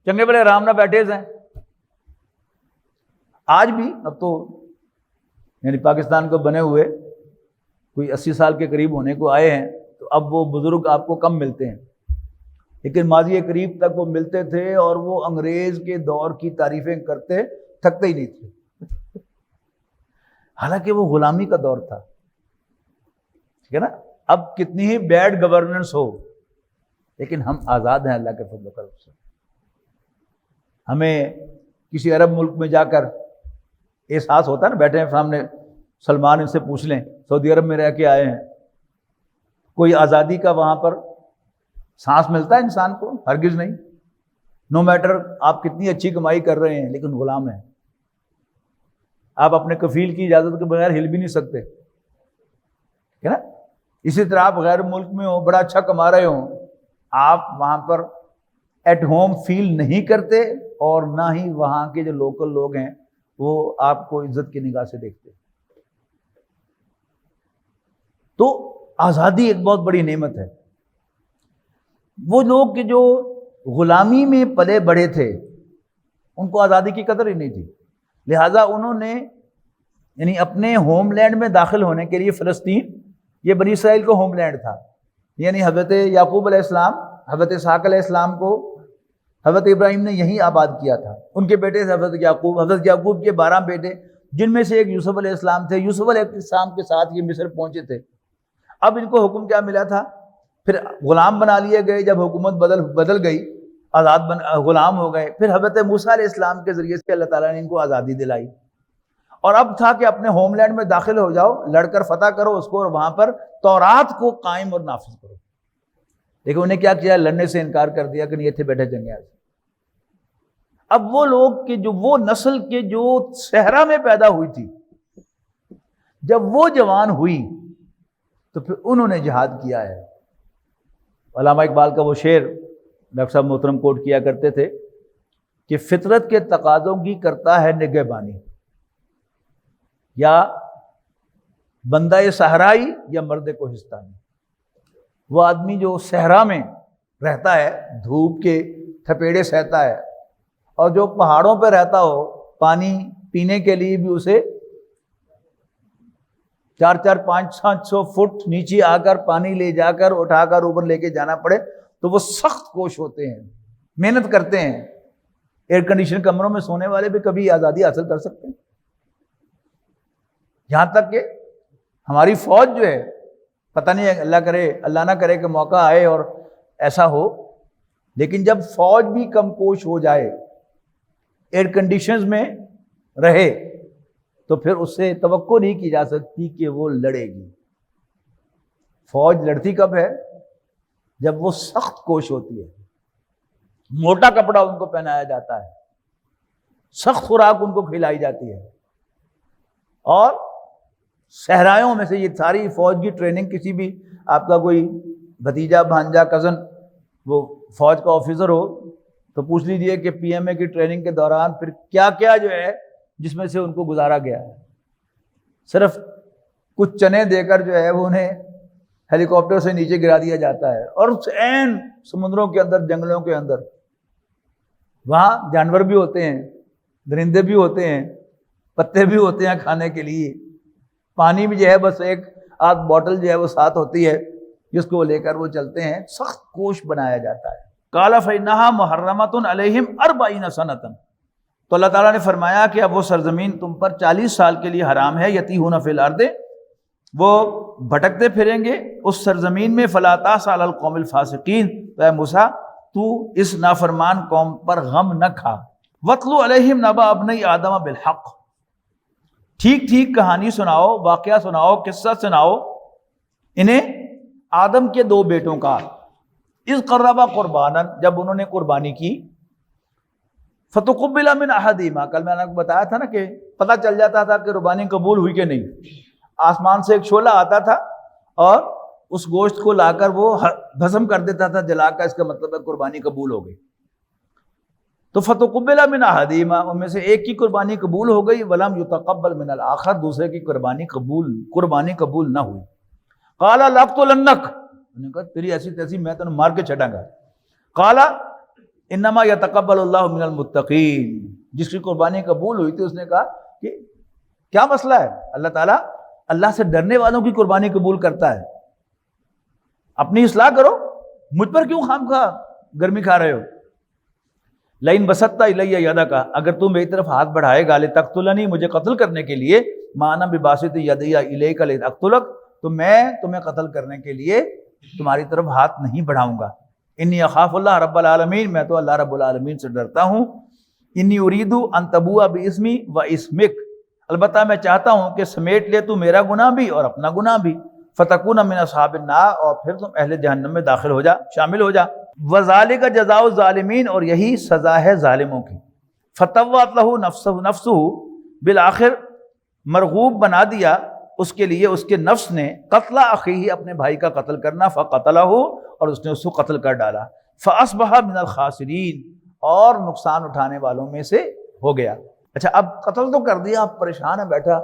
چنگے بڑے آرام نہ بیٹھے ہیں۔ آج بھی اب تو یعنی پاکستان کو بنے ہوئے کوئی 80 سال کے قریب ہونے کو آئے ہیں، تو اب وہ بزرگ آپ کو کم ملتے ہیں، لیکن ماضی قریب تک وہ ملتے تھے اور وہ انگریز کے دور کی تعریفیں کرتے تھکتے ہی نہیں تھے، حالانکہ وہ غلامی کا دور تھا، ٹھیک ہے نا۔ اب کتنی ہی بیڈ گورننس ہو، لیکن ہم آزاد ہیں اللہ کے فضل و کرم سے۔ ہمیں کسی عرب ملک میں جا کر احساس ہوتا ہے نا، بیٹھے ہیں سامنے سلمان، ان سے پوچھ لیں سعودی عرب میں رہ کے آئے ہیں، کوئی آزادی کا وہاں پر سانس ملتا ہے انسان کو؟ ہرگز نہیں۔ نو میٹر آپ کتنی اچھی کمائی کر رہے ہیں، لیکن غلام ہیں۔ آپ اپنے کفیل کی اجازت کے بغیر ہل بھی نہیں سکتے، ہے نا۔ اسی طرح آپ غیر ملک میں ہوں، بڑا اچھا کما رہے ہوں، آپ وہاں پر ایٹ ہوم فیل نہیں کرتے، اور نہ ہی وہاں کے جو لوکل لوگ ہیں وہ آپ کو عزت کی نگاہ سے دیکھتے۔ تو آزادی ایک بہت بڑی نعمت ہے۔ وہ لوگ کہ جو غلامی میں پلے بڑے تھے ان کو آزادی کی قدر ہی نہیں تھی، لہٰذا انہوں نے یعنی اپنے ہوم لینڈ میں داخل ہونے کے لیے، فلسطین یہ بنی اسرائیل کو ہوم لینڈ تھا، یعنی حضرت یعقوب علیہ السلام، حضرت اسحاق علیہ السلام کو حضرت ابراہیم نے یہیں آباد کیا تھا۔ ان کے بیٹے تھے حضرت یعقوب کے 12 بیٹے، جن میں سے ایک یوسف علیہ السلام تھے۔ یوسف علیہ السلام کے ساتھ یہ مصر پہنچے تھے۔ اب ان کو حکم کیا ملا تھا؟ پھر غلام بنا لیے گئے، جب حکومت بدل گئی، غلام ہو گئے۔ پھر حضرت موسیٰ علیہ السلام کے ذریعے سے اللہ تعالیٰ نے ان کو آزادی دلائی، اور اب تھا کہ اپنے ہوم لینڈ میں داخل ہو جاؤ، لڑ کر فتح کرو اس کو، اور وہاں پر تورات کو قائم اور نافذ کرو۔ لیکن انہیں کیا کیا؟ لڑنے سے انکار کر دیا کہ نہیں، اتنے بیٹھے چنگے۔ اب وہ لوگ کہ جو وہ نسل کے جو صحرا میں پیدا ہوئی تھی، جب وہ جوان ہوئی تو پھر انہوں نے جہاد کیا ہے۔ علامہ اقبال کا وہ شعر ڈاکٹر صاحب محترم کوٹ کیا کرتے تھے کہ فطرت کے تقاضوں کی کرتا ہے نگہبانی، یا بندہ صحرائی یا مرد کوہستانی۔ وہ آدمی جو صحرا میں رہتا ہے، دھوپ کے تھپیڑے سہتا ہے، اور جو پہاڑوں پہ رہتا ہو، پانی پینے کے لیے بھی اسے 400 500 فٹ نیچے آ کر پانی لے جا کر اٹھا کر اوپر لے کے جانا پڑے، تو وہ سخت کوش ہوتے ہیں، محنت کرتے ہیں۔ ایئر کنڈیشن کمروں میں سونے والے بھی کبھی آزادی حاصل کر سکتے ہیں۔ یہاں تک کہ ہماری فوج جو ہے، پتہ نہیں اللہ نہ کرے کہ موقع آئے اور ایسا ہو، لیکن جب فوج بھی کم کوش ہو جائے، ایئر کنڈیشنز میں رہے، تو پھر اس سے توقع نہیں کی جا سکتی کہ وہ لڑے گی۔ فوج لڑتی کب ہے؟ جب وہ سخت کوش ہوتی ہے، موٹا کپڑا ان کو پہنایا جاتا ہے، سخت خوراک ان کو کھلائی جاتی ہے، اور صحرائیوں میں سے یہ ساری فوج کی ٹریننگ، کسی بھی آپ کا کوئی بھتیجا بھانجا کزن وہ فوج کا آفیسر ہو تو پوچھ لیجئے کہ پی ایم اے کی ٹریننگ کے دوران پھر کیا کیا جو ہے جس میں سے ان کو گزارا گیا ہے. صرف کچھ چنے دے کر جو ہے وہ انہیں ہیلی کاپٹر سے نیچے گرا دیا جاتا ہے، اور عین سمندروں کے اندر، جنگلوں کے اندر وہاں جانور بھی ہوتے ہیں، درندے بھی ہوتے ہیں، پتے بھی ہوتے ہیں کھانے کے لیے، پانی بھی جو ہے بس ایک آدھ بوٹل جو ہے وہ ساتھ ہوتی ہے جس کو لے کر وہ چلتے ہیں. سخت کوش بنایا جاتا ہے. قال فإنها محرمۃ علیہم 40 سنۃ، تو اللہ تعالیٰ نے فرمایا کہ اب وہ سرزمین تم پر 40 سال کے لیے حرام ہے. یتیہون فی الارض، وہ بھٹکتے پھریں گے اس سرزمین میں. فلا تأس علی القوم الفاسقین، تو اے موسیٰ تو اس نافرمان قوم پر غم نہ کھا. وَاتْلُ عَلَيْهِمْ نَبَأَ ابْنَيْ آدَمَ بِالْحَقِّ، ٹھیک ٹھیک کہانی سناؤ، واقعہ سناؤ، قصہ سناؤ انہیں آدم کے دو بیٹوں کا. اذ قربا قربانا، جب انہوں نے قربانی کی. فتقبل من احدہما، کل میں نے آپ کو بتایا تھا نا کہ پتہ چل جاتا تھا کہ قربانی قبول ہوئی کہ نہیں. آسمان سے ایک شعلہ آتا تھا اور اس گوشت کو لا کر وہ بھسم کر دیتا تھا جلا کر، اس کا مطلب ہے قربانی قبول ہو گئی. تو فتقبل من احدہما، ان میں سے ایک کی قربانی قبول ہو گئی. ولم یتقبل من الاخر، دوسرے کی قربانی قبول نہ ہوئی. قال لاقتلنک، انہوں نے کہا تیری ایسی تیسی میں تمہیں مار کے چھٹاں گا. قال انما یتقبل اللہ من المتقین، جس کی قربانی قبول ہوئی تھی اس نے کہا کہ کیا مسئلہ ہے، اللہ تعالیٰ اللہ سے ڈرنے والوں کی قربانی قبول کرتا ہے. اپنی اصلاح کرو، مجھ پر کیوں خواہ گرمی کھا رہے ہو. لئن بسطت الی یدک، اگر تم میری طرف ہاتھ بڑھائے گا، لتقتلنی، مجھے قتل کرنے کے لیے، ما انا بباسط یدی الیک لاقتلک، تو میں تمہیں قتل کرنے کے لیے تمہاری طرف ہاتھ نہیں بڑھاؤں گا. انی اخاف اللہ رب العالمین، میں تو اللہ رب العالمین سے ڈرتا ہوں. انی ارید ان تبوء باسمی و اسمک، البتہ میں چاہتا ہوں کہ سمیٹ لے تو میرا گناہ بھی اور اپنا گناہ بھی. فتکون من اصحاب النار، اور پھر تم اہل جہنم میں داخل ہو جا، شامل ہو جا. وذالک جزاء الظالمین، اور یہی سزا ہے ظالموں کی. فطوعت لہ نفسہ، بالآخر مرغوب بنا دیا اس کے لیے اس کے نفس نے، قتل اخیہ، اپنے بھائی کا قتل کرنا. فقتلہ، اور اس نے اس کو قتل کر ڈالا. فاصبح من الخاسرین، اور نقصان اٹھانے والوں میں سے ہو گیا. اچھا اب قتل تو کر دیا، اب پریشان ہے بیٹھا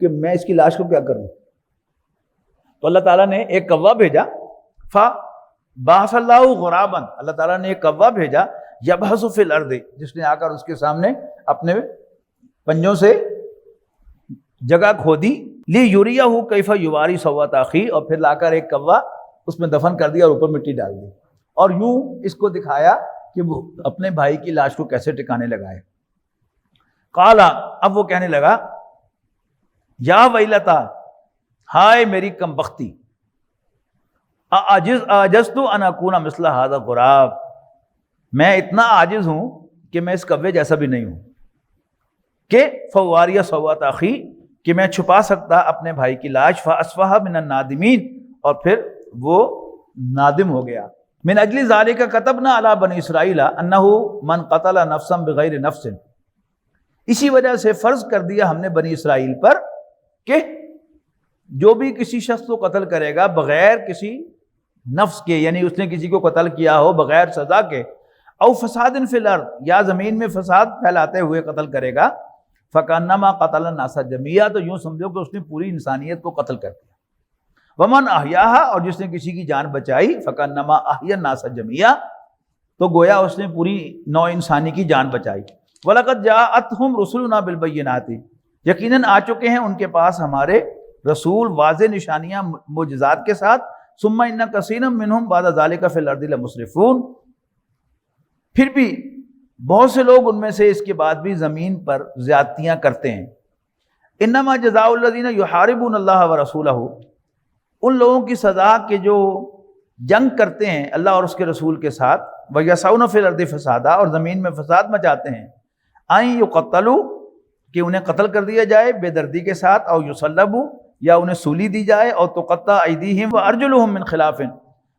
کہ میں اس کی لاش کو کیا کروں. تو اللہ تعالیٰ نے ایک کوا بھیجا. فبعث اللہ غرابا، اللہ تعالیٰ نے ایک کوا بھیجا، یبحث فی الارض، جس نے آ کر اس کے سامنے اپنے پنجوں سے جگہ کھودی. لیریہ کیف یواری سوءۃ اخیہ، اور پھر لا کر ایک کوا اس میں دفن کر دیا اور اوپر مٹی ڈال دی، اور یوں اس کو دکھایا کہ وہ اپنے بھائی کی لاش کو کیسے ٹکانے لگائے. قال، اب وہ کہنے لگا، یا ویلتا، ہائے میری کم بختی، اعجزت ان اکون مثل ھذا الغراب، میں اتنا عاجز ہوں کہ میں اس کوے جیسا بھی نہیں ہوں، کہ فواری سوءۃ اخی، کہ میں چھپا سکتا اپنے بھائی کی لاش. فاصبح من النادمین، اور پھر وہ نادم ہو گیا. من اجل ذالک کتبنا علی بنی اسرائیل انہ من قتل نفسا بغیر نفس، اسی وجہ سے فرض کر دیا ہم نے بنی اسرائیل پر کہ جو بھی کسی شخص کو قتل کرے گا بغیر کسی نفس کے، یعنی اس نے کسی کو قتل کیا ہو بغیر سزا کے، او فساد فی الارض، یا زمین میں فساد پھیلاتے ہوئے قتل کرے گا، فکانما قتل الناس جميعا، تو یوں سمجھو کہ اس نے پوری انسانیت کو قتل کر دیا. ومن احیاھا، اور جس نے کسی کی جان بچائی، فکانما احیا الناس جميعا، تو گویا اس نے پوری نوع انسانی کی جان بچائی. وَلَقَدْ جَاءَتْهُمْ رُسُلُنَا بِالْبَيِّنَاتِ، یقیناً آ چکے ہیں ان کے پاس ہمارے رسول واضح نشانیاں معجزات کے ساتھ. ثُمَّ إِنَّ كَثِيرًا مِّنْهُمْ بَعْدَ ذَلِكَ فِي الْأَرْضِ لَمُسْرِفُونَ، پھر بھی بہت سے لوگ ان میں سے اس کے بعد بھی زمین پر زیادتیاں کرتے ہیں. انما جزاء الذین یحاربون اللہ ورسولہ، ان لوگوں کی سزا کہ جو جنگ کرتے ہیں اللہ اور اس کے رسول کے ساتھ، ویسعون فی الارض فسادا، اور زمین میں فساد مچاتے ہیں، ان یقتلوا، کہ انہیں قتل کر دیا جائے بے دردی کے ساتھ، او یصلبوا، یا انہیں سولی دی جائے، او تقطع ایدیہم وارجلہم من خلاف،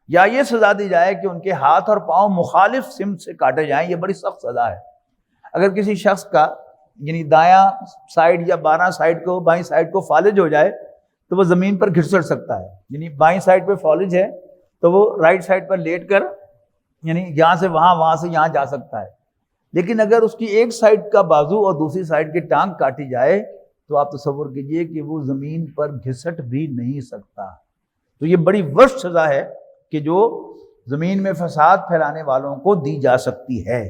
یا یہ سزا دی جائے کہ ان کے ہاتھ اور پاؤں مخالف سمت سے کاٹے جائیں. یہ بڑی سخت سزا ہے. اگر کسی شخص کا یعنی دایاں سائڈ یا بارہ سائڈ کو بائیں سائڈ کو فالج ہو جائے تو وہ زمین پر گھسٹ سکتا ہے، یعنی بائیں سائڈ پہ فالج ہے تو وہ رائٹ سائڈ پر لیٹ کر یعنی یہاں سے وہاں، وہاں سے یہاں جا سکتا ہے۔ لیکن اگر اس کی ایک سائڈ کا بازو اور دوسری سائڈ کی ٹانگ کاٹی جائے تو آپ تصور کیجئے کہ وہ زمین پر گھسٹ بھی نہیں سکتا۔ تو یہ بڑی ورسٹ سزا ہے کہ جو زمین میں فساد پھیلانے والوں کو دی جا سکتی ہے۔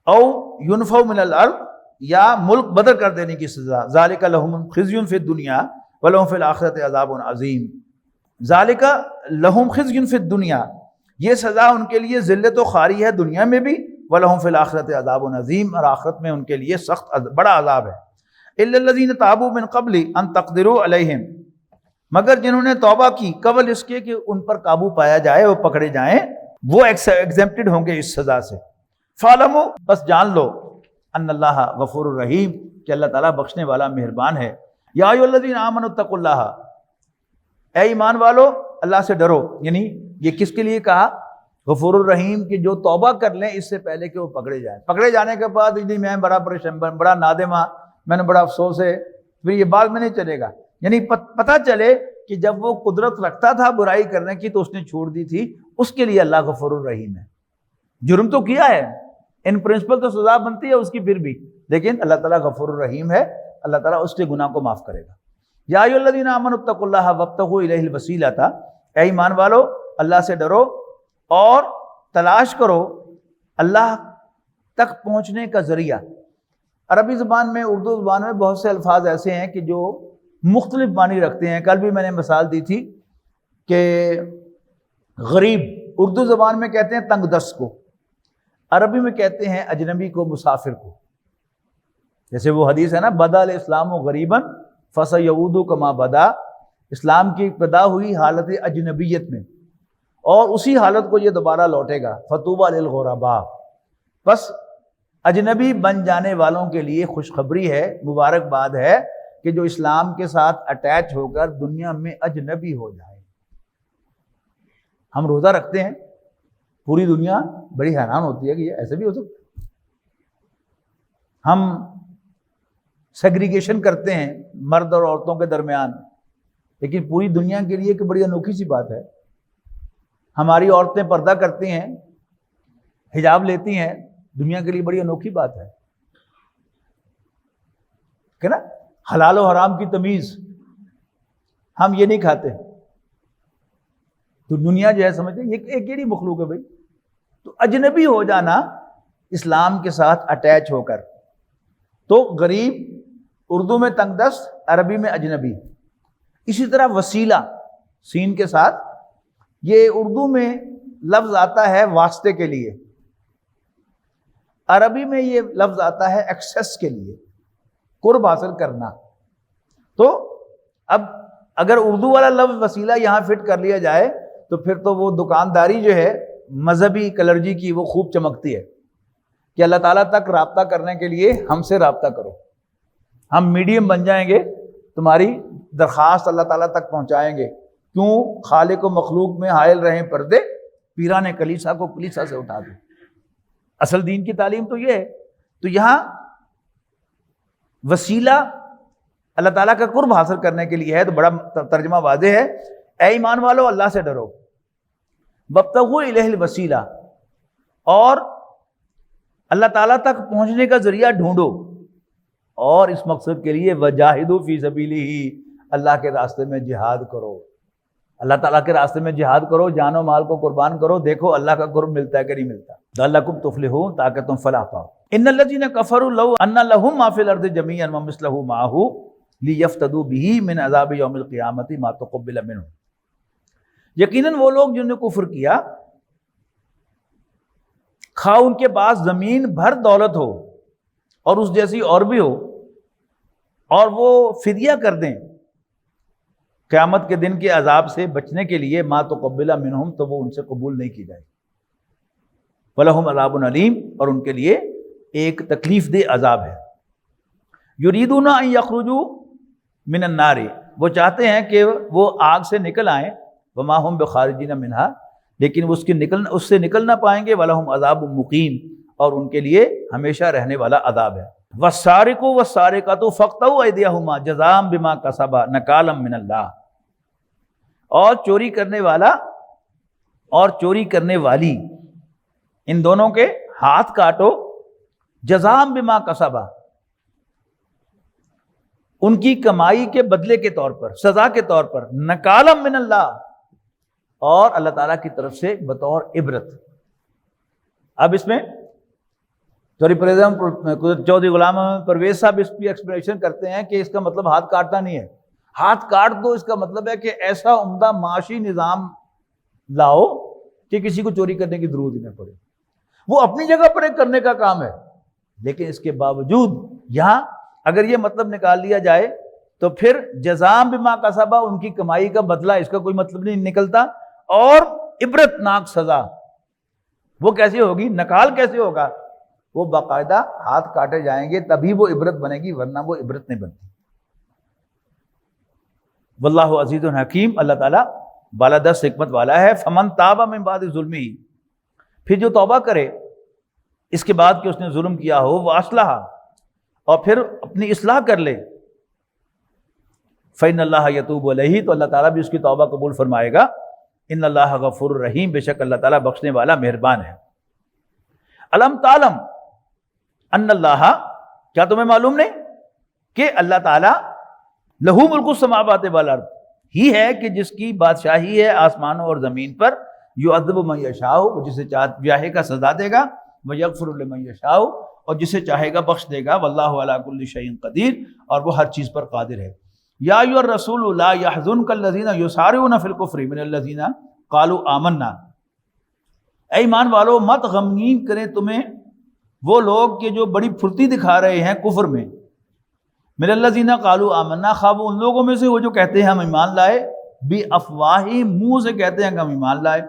او ينفوا من الارض، یا ملک بدر کر دینے کی سزا۔ ذالک لہم خزی فی الدنیا ولہم فی الآخرۃ عذاب عظیم۔ ذالک لہم خزی فی الدنیا، یہ سزا ان کے لیے ذلت و خواری ہے دنیا میں بھی، ولہم فی الآخرۃ عذاب عظیم، اور آخرت میں ان کے لیے سخت بڑا عذاب ہے۔ الا الذین تابوا من قبل ان تقدروا علیہم، مگر جنہوں نے توبہ کی قبل اس کے کہ ان پر قابو پایا جائے، وہ پکڑے جائیں، وہ ایگزمپٹڈ ہوں گے اس سزا سے۔ فَاعْلَمُوا، بس جان لو، ان اللہ غفور الرحیم، کہ اللہ تعالیٰ بخشنے والا مہربان ہے۔ یا ایھا الذین آمنوا اتقوا اللہ، اے ایمان والو اللہ سے ڈرو، یعنی یہ کس کے لیے کہا؟ غفور الرحیم، کہ جو توبہ کر لیں اس سے پہلے کہ وہ پکڑے جائیں۔ پکڑے جانے کے بعد میں بڑا پریشان، بڑا نادم ہاں، میں نے بڑا افسوس ہے، پھر یہ بات میں نہیں چلے گا۔ یعنی پتہ چلے کہ جب وہ قدرت رکھتا تھا برائی کرنے کی تو اس نے چھوڑ دی تھی، اس کے لیے اللہ غفور الرحیم ہے۔ جرم تو کیا ہے، ان پرنسپل تو سزا بنتی ہے اس کی، پھر بھی لیکن اللہ تعالیٰ غفور الرحیم ہے، اللہ تعالیٰ اس کے گناہ کو معاف کرے گا۔ یا ایھا الذین آمنوا اتقوا اللہ وابتغوا الیہ الوسیلۃ، اے ایمان والو اللہ سے ڈرو اور تلاش کرو اللہ تک پہنچنے کا ذریعہ۔ عربی زبان میں، اردو زبان میں بہت سے الفاظ ایسے ہیں کہ جو مختلف معنی رکھتے ہیں۔ کل بھی میں نے مثال دی تھی کہ غریب اردو زبان میں کہتے ہیں تنگ دست کو، عربی میں کہتے ہیں اجنبی کو، مسافر کو۔ جیسے وہ حدیث ہے نا، بدا الاسلام غریبا فسیعود کما بدا، اسلام کی ابتدا ہوئی حالت اجنبیت میں اور اسی حالت کو یہ دوبارہ لوٹے گا، فطوبی للغرباء، بس اجنبی بن جانے والوں کے لیے خوشخبری ہے، مبارکباد ہے کہ جو اسلام کے ساتھ اٹیچ ہو کر دنیا میں اجنبی ہو جائے۔ ہم روزہ رکھتے ہیں، پوری دنیا بڑی حیران ہوتی ہے کہ یہ ایسے بھی ہو سکتا ہے۔ ہم سیگریگیشن کرتے ہیں مرد اور عورتوں کے درمیان، لیکن پوری دنیا کے لیے ایک بڑی انوکھی سی بات ہے۔ ہماری عورتیں پردہ کرتی ہیں، حجاب لیتی ہیں، دنیا کے لیے بڑی انوکھی بات ہے کہ نا، حلال و حرام کی تمیز۔ ہم یہ نہیں کھاتے تو دنیا جو ہے سمجھتے ہیں یہ کیڑی مخلوق ہے بھائی۔ تو اجنبی ہو جانا اسلام کے ساتھ اٹیچ ہو کر، تو غریب اردو میں تنگ دست، عربی میں اجنبی۔ اسی طرح وسیلہ سین کے ساتھ، یہ اردو میں لفظ آتا ہے واسطے کے لیے، عربی میں یہ لفظ آتا ہے ایکسیس کے لیے، قرب حاصل کرنا۔ تو اب اگر اردو والا لفظ وسیلہ یہاں فٹ کر لیا جائے تو پھر تو وہ دکانداری جو ہے مذہبی کلرجی کی وہ خوب چمکتی ہے کہ اللہ تعالیٰ تک رابطہ کرنے کے لیے ہم سے رابطہ کرو، ہم میڈیم بن جائیں گے، تمہاری درخواست اللہ تعالیٰ تک پہنچائیں گے۔ کیوں؟ خالق و مخلوق میں حائل رہیں پردے، پیران کلیسا کو کلیسا سے اٹھا دیں۔ اصل دین کی تعلیم تو یہ ہے۔ تو یہاں وسیلہ اللہ تعالیٰ کا قرب حاصل کرنے کے لیے ہے، تو بڑا ترجمہ واضح ہے، اے ایمان والو اللہ سے ڈرو، وابتغوا الیہ الوسیلہ، اور اللہ تعالیٰ تک پہنچنے کا ذریعہ ڈھونڈو، اور اس مقصد کے لیے وجاہدوا فی سبیلہ، اللہ کے راستے میں جہاد کرو، اللہ تعالیٰ کے راستے میں جہاد کرو، جان و مال کو قربان کرو، دیکھو اللہ کا قرب ملتا ہے کہ نہیں ملتا، لعلکم تفلحون، تاکہ تم فلاح پاؤ۔ ان الذین کفروا لو ان لهم ما فی الارض جميعا ومثله معه لیفتدوا به من عذاب یوم القیامۃ ما تقبل منهم، یقیناً وہ لوگ جنہوں نے کفر کیا، خواہ ان کے پاس زمین بھر دولت ہو اور اس جیسی اور بھی ہو، اور وہ فدیہ کر دیں قیامت کے دن کے عذاب سے بچنے کے لیے، ما تقبل منہم، تو وہ ان سے قبول نہیں کی جائے، ولہم عذاب علیم، اور ان کے لیے ایک تکلیف دہ عذاب ہے۔ یریدون ان یخرجوا من النار، وہ چاہتے ہیں کہ وہ آگ سے نکل آئیں، وما ہم بخارجین منہا، لیکن اس سے نکل نہ پائیں گے، ولہم عذاب مقیم، اور ان کے لیے ہمیشہ رہنے والا عذاب ہے۔ والسارق والسارقۃ فاقطعوا ایدیہما جزاء بما کسبا نکالا من اللہ، اور چوری کرنے والا اور چوری کرنے والی ان دونوں کے ہاتھ کاٹو، جزاء بما کسبا، ان کی کمائی کے بدلے کے طور پر، سزا کے طور پر، نکالا من اللہ، اور اللہ تعالیٰ کی طرف سے بطور عبرت۔ اب اس میں چودھری غلام پرویز صاحب اس کی ایکسپلینیشن کرتے ہیں کہ اس کا مطلب ہاتھ کاٹنا نہیں ہے، ہاتھ کاٹ دو اس کا مطلب ہے کہ ایسا عمدہ معاشی نظام لاؤ کہ کسی کو چوری کرنے کی ضرورت ہی نہ پڑے۔ وہ اپنی جگہ پر ایک کرنے کا کام ہے، لیکن اس کے باوجود یہاں اگر یہ مطلب نکال لیا جائے تو پھر جزاء بما کسبا، ان کی کمائی کا بدلہ، اس کا کوئی مطلب نہیں نکلتا، اور عبرت ناک سزا وہ کیسے ہوگی، نکال کیسے ہوگا، وہ باقاعدہ ہاتھ کاٹے جائیں گے تبھی وہ عبرت بنے گی، ورنہ وہ عبرت نہیں بنتی۔ واللہ عزیز حکیم، اللہ تعالیٰ بالادست حکمت والا ہے۔ فمن تاب من بعد ظلمہ، پھر جو توبہ کرے اس کے بعد کہ اس نے ظلم کیا ہو، واصلح، اور پھر اپنی اصلاح کر لے، فإن اللہ یتوب علیہ، تو اللہ تعالیٰ بھی اس کی توبہ قبول فرمائے گا۔ ان اللہ غفور رحیم، بے شک اللہ تعالیٰ بخشنے والا مہربان ہے۔ الم تعلم ان اللہ، کیا تمہیں معلوم نہیں کہ اللہ تعالیٰ لہو ملک السماوات والارض، ہی ہے کہ جس کی بادشاہی ہے آسمانوں اور زمین پر، یعذب من یشاء، وہ جسے چاہے گا سزا دے گا، ویغفر لمن یشاء، اور جسے چاہے گا بخش دے گا، واللہ علی کل شیء قدیر، اور وہ ہر چیز پر قادر ہے۔ یا ایھا الرسول لا یحزنک الذین یسارعون فی الکفر من الذین قالوا آمنا، اے ایمان والو مت غمگین کریں تمہیں وہ لوگ کہ جو بڑی پھرتی دکھا رہے ہیں کفر میں، من الذین قالوا آمنا، خواہ وہ ان لوگوں میں سے وہ جو کہتے ہیں ہم ایمان لائے، بافواہہم، منہ سے کہتے ہیں کہ ہم ایمان لائے،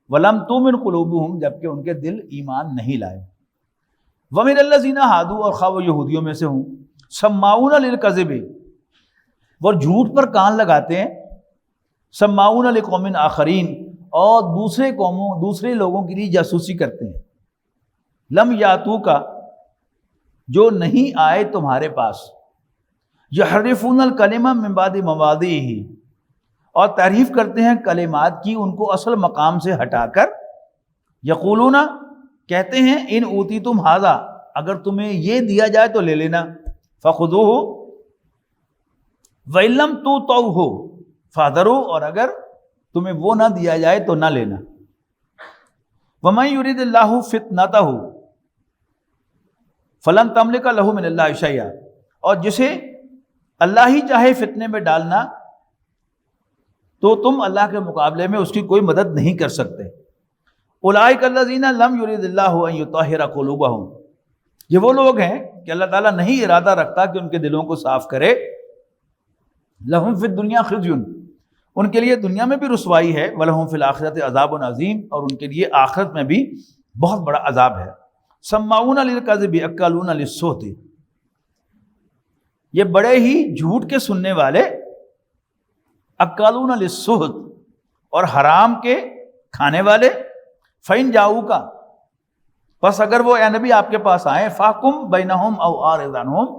ولم تؤمن قلوبہم، جبکہ ان کے دل ایمان نہیں لائے، ومن الذین ہادوا، اور خواہ وہ یہودیوں میں سے ہوں، سماعون للکذب، وہ جھوٹ پر کان لگاتے ہیں، سماعون لقوم آخرین، اور دوسرے قوموں دوسرے لوگوں کے لیے جاسوسی کرتے ہیں، لم یاتوکا، جو نہیں آئے تمہارے پاس، یحرفون الکلمہ من بعد مواضعہ، اور تعریف کرتے ہیں کلمات کی ان کو اصل مقام سے ہٹا کر، یقولون، کہتے ہیں، ان اوتیتم ھذا، اگر تمہیں یہ دیا جائے تو لے لینا، فخذوہ وَإِن لَّمْ تُؤْتَوْهُ فَاحْذَرُوا، اور اگر تمہیں وہ نہ دیا جائے تو نہ لینا، وَمَن يُرِدِ اللَّهُ فِتْنَتَهُ فَلَن تَمْلِكَ لَهُ مِنَ اللَّهِ شَيْئًا، اور جسے اللہ ہی چاہے فتنے میں ڈالنا تو تم اللہ کے مقابلے میں اس کی کوئی مدد نہیں کر سکتے۔ أُولَٰئِكَ الَّذِينَ لَمْ يُرِدِ اللَّهُ أَن يُطَهِّرَ قُلُوبَهُم، یہ وہ لوگ ہیں کہ اللہ تعالیٰ نہیں ارادہ رکھتا کہ ان کے دلوں کو صاف کرے، لہم فی الدنیا خزی، ان کے لیے دنیا میں بھی رسوائی ہے، ولہم فی الآخرۃ عذاب عظیم، اور ان کے لیے آخرت میں بھی بہت بڑا عذاب ہے۔ سماعون للکذب اکالون للسحت، یہ بڑے ہی جھوٹ کے سننے والے، اکالون للسحت، اور حرام کے کھانے والے، فإن جاؤک، پس اگر وہ اے نبی آپ کے پاس آئیں، فاحکم بینہم او اعرض عنہم،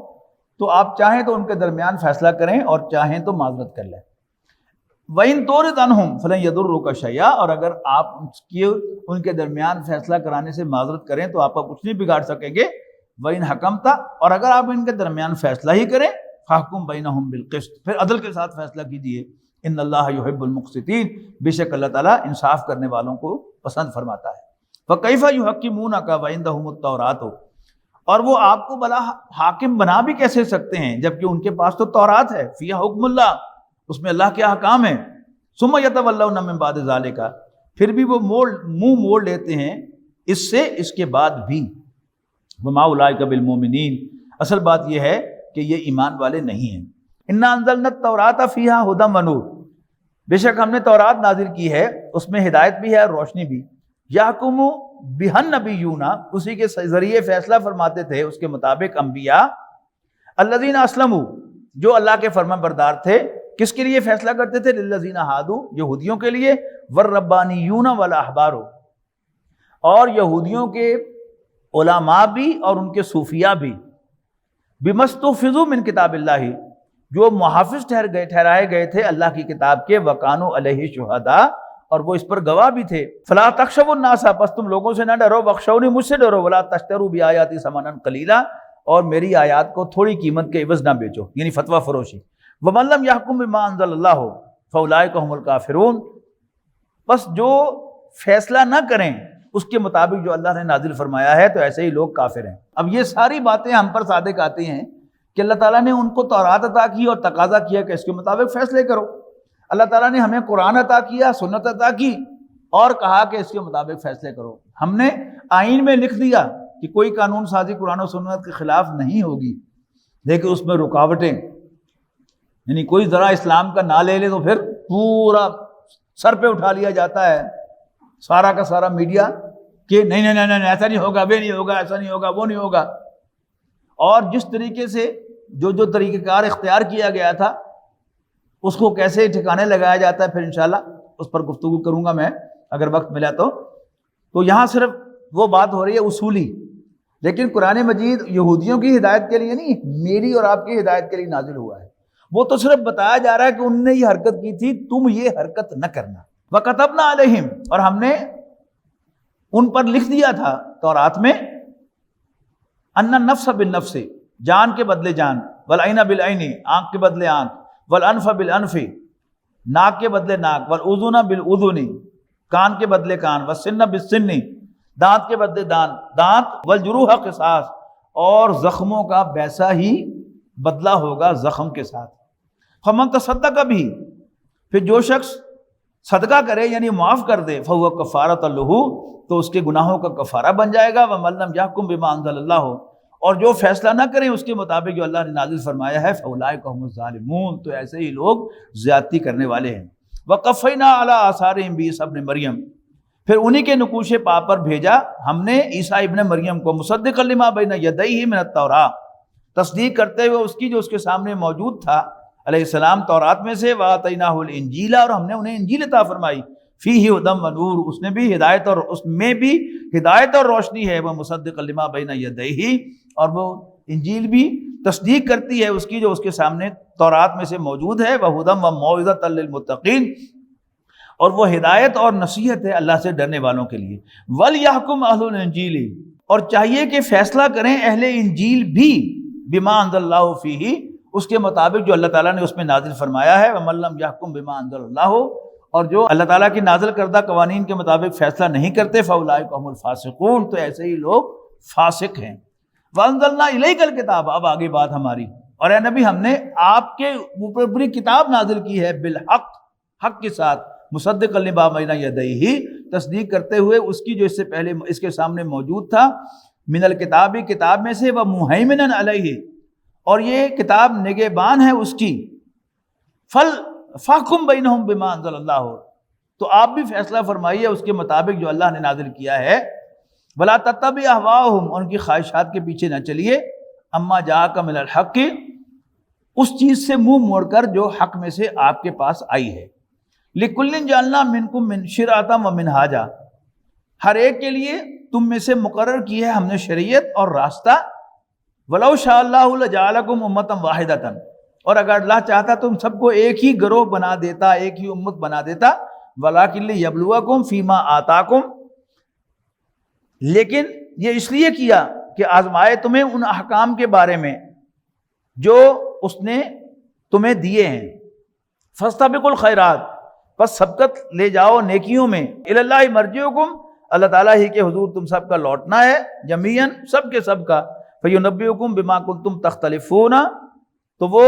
تو آپ چاہیں تو ان کے درمیان فیصلہ کریں اور چاہیں تو معذرت کر لیں، وَإِن تُعْرِضْ عَنْهُمْ فَلَن يَضُرُّوكَ شَيْئًا، اور اگر آپ ان کے درمیان فیصلہ کرانے سے معذرت کریں تو آپ کا کچھ نہیں بگاڑ سکیں گے، وَإِنْ حَكَمْتَ، اور اگر آپ ان کے درمیان فیصلہ ہی کریں، فَاحْكُم بَيْنَهُم بِالْقِسْطِ، پھر عدل کے ساتھ فیصلہ کیجیے، ان اللہ یحب المقسطین، بے شک اللہ تعالیٰ انصاف کرنے والوں کو پسند فرماتا ہے۔ فَكَيْفَ يُحَكِّمُونَكَ وَعِندَهُمُ التَّوْرَاةُ، اور وہ آپ کو بلا حاکم بنا بھی کیسے سکتے ہیں جبکہ ان کے پاس تو تورات ہے، فیہا حکم اللہ، اس میں اللہ کے احکام ہیں، ثم یتولون من بعد ذالک، پھر بھی وہ منہ موڑ لیتے ہیں اس سے، اس کے بعد بھی، وما اولئک بالمؤمنین، اصل بات یہ ہے کہ یہ ایمان والے نہیں ہیں۔ انا انزلنا التوراۃ فیہا ھدی ونور، بے شک ہم نے تورات نازل کی ہے، اس میں ہدایت بھی ہے اور روشنی بھی، یحکم بہا النبیون، اسی کے ذریعے فیصلہ فرماتے تھے اس کے مطابق انبیاء، الذین اسلموا، جو اللہ کے فرما بردار تھے، کس کے لیے فیصلہ کرتے تھے، للذین ہادوا، یہودیوں کے لیے، والربانیون والاحبار، اور یہودیوں کے علماء بھی اور ان کے صوفیاء بھی، بمستحفظوا من کتاب اللہ، جو محافظ ٹھہرائے گئے تھے اللہ کی کتاب کے، وکانوا علیہ شہداء، اور وہ اس پر گواہ بھی تھے۔ فلا تخشوا الناس، بس تم لوگوں سے نہ ڈرو، واخشونی، مجھ سے ڈرو، ولا تشتروا بآیاتی ثمنا قلیلا، اور میری آیات کو تھوڑی قیمت کے عوض نہ بیچو، یعنی فتویٰ فروشی۔ ومن لم یحکم بما انزل اللہ فاولئک هم الکافرون، بس جو فیصلہ نہ کریں اس کے مطابق جو اللہ نے نازل فرمایا ہے تو ایسے ہی لوگ کافر ہیں۔ اب یہ ساری باتیں ہم پر صادق آتی ہیں کہ اللہ تعالیٰ نے ان کو تورات عطا کی اور تقاضا کیا کہ اس کے مطابق فیصلے کرو۔ اللہ تعالیٰ نے ہمیں قرآن عطا کیا، سنت عطا کی، اور کہا کہ اس کے مطابق فیصلے کرو۔ ہم نے آئین میں لکھ دیا کہ کوئی قانون سازی قرآن و سنت کے خلاف نہیں ہوگی، لیکن اس میں رکاوٹیں، یعنی کوئی ذرا اسلام کا نام لے لے تو پھر پورا سر پہ اٹھا لیا جاتا ہے سارا کا سارا میڈیا کہ نہیں نہیں نہیں ایسا نہیں ہوگا، وہ نہیں ہوگا، ایسا نہیں ہوگا، وہ نہیں ہوگا۔ اور جس طریقے سے جو طریقہ کار اختیار کیا گیا تھا اس کو کیسے ٹھکانے لگایا جاتا ہے، پھر انشاءاللہ اس پر گفتگو کروں گا میں اگر وقت ملا تو یہاں صرف وہ بات ہو رہی ہے اصولی، لیکن قرآن مجید یہودیوں کی ہدایت کے لیے نہیں، میری اور آپ کی ہدایت کے لیے نازل ہوا ہے۔ وہ تو صرف بتایا جا رہا ہے کہ انہوں نے یہ حرکت کی تھی، تم یہ حرکت نہ کرنا۔ وَكَتَبْنَا عَلَيْهِمْ، اور ہم نے ان پر لکھ دیا تھا تورات میں، أَنَّ النَّفْسَ بِالنَّفْسِ، جان کے بدلے جان، وَالْعَيْنَ بِالْعَيْنِ، آنکھ کے بدلے آنکھ، وَالْأَنْفَ بِالْأَنْفِ، ناک کے بدلے ناک، وَالْأُذُنَ بِالْأُذُنِ، کان کے بدلے کان، وَالسِّنَّ بِالسِّنِّ، دانت کے بدلے دانت، وَالْجُرُوحَ قِصَاص، اور زخموں کا ویسا ہی بدلہ ہوگا زخم کے ساتھ۔ فَمَن تَصَدَّقَ بِهِ، پھر جو شخص صدقہ کرے یعنی معاف کر دے، فَهُوَ كَفَّارَةٌ لَهُ، تو اس کے گناہوں کا کفارہ بن جائے گا۔ وَمَن لَّمْ يَحْكُم بِمَا أَنزَلَ اللَّهُ، اور جو فیصلہ نہ کریں اس کے مطابق جو اللہ نے نازل فرمایا ہے، فَأُولَٰئِكَ هُمُ الظَّالِمُونَ، تو ایسے ہی لوگ زیادتی کرنے والے ہیں۔ وَقَفَّيْنَا عَلَىٰ آثَارِهِمْ بِعِیسیٰ ابْنِ مریم، پھر انہی کے نقوش پا پر بھیجا ہم نے عیسیٰ ابن مریم کو، مصدقا لما بین یدیہ من التوراۃ، تصدیق کرتے ہوئے اس کی جو اس کے سامنے موجود تھا علیہ السلام تورات میں سے، وآتیناہ الانجیل، اور ہم نے انہیں انجیل عطا فرمائی، فیہ ھدی ونور، اس نے بھی ہدایت اور اس میں بھی ہدایت اور روشنی ہے، وہ مصدقا لما بین یدیہ، اور وہ انجیل بھی تصدیق کرتی ہے اس کی جو اس کے سامنے تورات میں سے موجود ہے، وہدی وموعظۃ للمتقین، اور وہ ہدایت اور نصیحت ہے اللہ سے ڈرنے والوں کے لیے۔ وَلْيَحْكُمْ أَهْلُ الْإِنْجِيلِ، اور چاہیے کہ فیصلہ کریں اہل انجیل بھی، بما انزل اللہ فیہ، اس کے مطابق جو اللہ تعالیٰ نے اس میں نازل فرمایا ہے۔ وَمَن لَّمْ يَحْكُم بِمَا أَنزَلَ اللَّهُ، اور جو اللہ تعالیٰ کی نازل کردہ قوانین کے مطابق فیصلہ نہیں کرتے، فَأُولَٰئِكَ هُمُ الْفَاسِقُونَ، تو ایسے ہی لوگ فاسق ہیں۔ وَأَنزَلْنَا إِلَيْكَ الْكِتَابَ، اب آگے بات ہماری، اور اے نبی ہم نے آپ کے اوپر پوری کتاب نازل کی ہے، بالحق، حق کے ساتھ، مصدقا لما بین یدیہ، تصدیق کرتے ہوئے اس کی جو اس سے پہلے اس کے سامنے موجود تھا، من الکتاب، کتاب میں سے، ومہیمنا علیہ، اور یہ کتاب نگہبان ہے اس کی، فاحکم بینہم بما انزل اللہ، تو آپ بھی فیصلہ فرمائیے اس کے مطابق جو اللہ نے نازل کیا ہے۔ ولا تتبع اہواءہم، ان کی خواہشات کے پیچھے نہ چلیے، اما جاءک من الحق، اس چیز سے منہ موڑ کر جو حق میں سے آپ کے پاس آئی ہے۔ لِكُلٍّ جَعَلْنَا مِنْكُمْ مِنْ شِرْعَةً وَمِنْهَاجًا، ہر ایک کے لیے تم میں سے مقرر کی ہے ہم نے شریعت اور راستہ۔ وَلَوْ شَاءَ اللَّهُ لَجَعَلَكُمْ أُمَّةً وَاحِدَةً، اور اگر اللہ چاہتا تم سب کو ایک ہی گروہ بنا دیتا، ایک ہی امت بنا دیتا۔ وَلَٰكِن لِيَبْلُوَكُمْ فِي مَا آتَاكُمْ، لیکن یہ اس لیے کیا کہ آزمائے تمہیں ان احکام کے بارے میں جو اس نے تمہیں دیے ہیں۔ فَاسْتَبِقُوا الْخَيْرَاتِ، پس سبقت لے جاؤ نیکیوں میں۔ الی اللہ مرجعکم، اللہ تعالیٰ ہی کے حضور تم سب کا لوٹنا ہے، جمیعاً، سب کے سب کا۔ فینبئکم بما کنتم تختلفون، تو وہ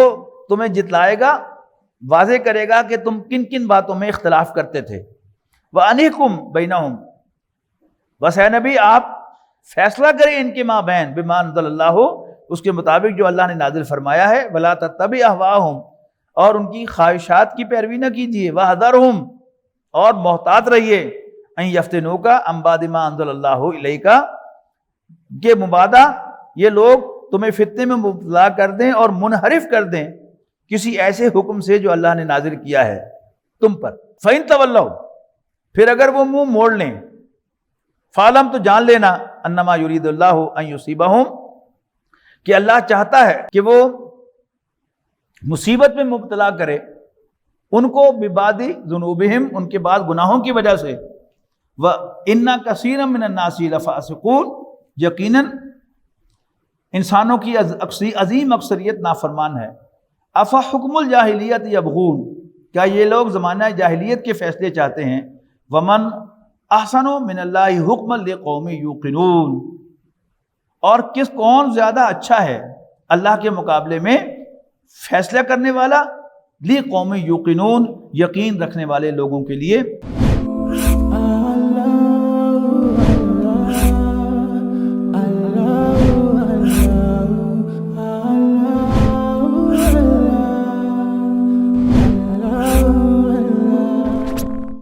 تمہیں جتلائے گا، واضح کرے گا کہ تم کن کن باتوں میں اختلاف کرتے تھے۔ وانحکم بینہم، بس اے نبی آپ فیصلہ کریں ان کے مابین، بما انزل اللہ، اس کے مطابق جو اللہ نے نازل فرمایا ہے۔ ولا تتبع اہواءہم، اور ان کی خواہشات کی پیروی نہ کیجیے۔ وحذرہم، اور محتاط رہیے، ان یفتنوک عن بعد ما انزل اللہ الیک، کہ مبادا یہ لوگ تمہیں فتنے میں مبتلا کر دیں اور منحرف کر دیں کسی ایسے حکم سے جو اللہ نے نازل کیا ہے تم پر۔ فَإِن تَوَلَّوْا، پھر اگر وہ منہ موڑ لیں، فعلم تو جان لینا انما یرید اللہ ان یصیبہم کہ اللہ چاہتا ہے کہ وہ مصیبت میں مبتلا کرے ان کو ببعض ذنوبہم ان کے بعد گناہوں کی وجہ سے، وَإِنَّ كَثِيرًا مِّنَ النَّاسِ لَفَاسِقُونَ یقیناً انسانوں کی عظیم اکثریت نافرمان ہے۔ اَفَحُکْمُ الْجَاہِلِیَّةِ یبغون کیا یہ لوگ زمانہ جاہلیت کے فیصلے چاہتے ہیں؟ وَمَنْ أَحْسَنُ مِنَ اللَّهِ حُکْمًا لِقَوْمٍ یوقنون اور کون زیادہ اچھا ہے اللہ کے مقابلے میں فیصلہ کرنے والا، لِقَوْمٍ یوقنون یقین رکھنے والے لوگوں کے لیے۔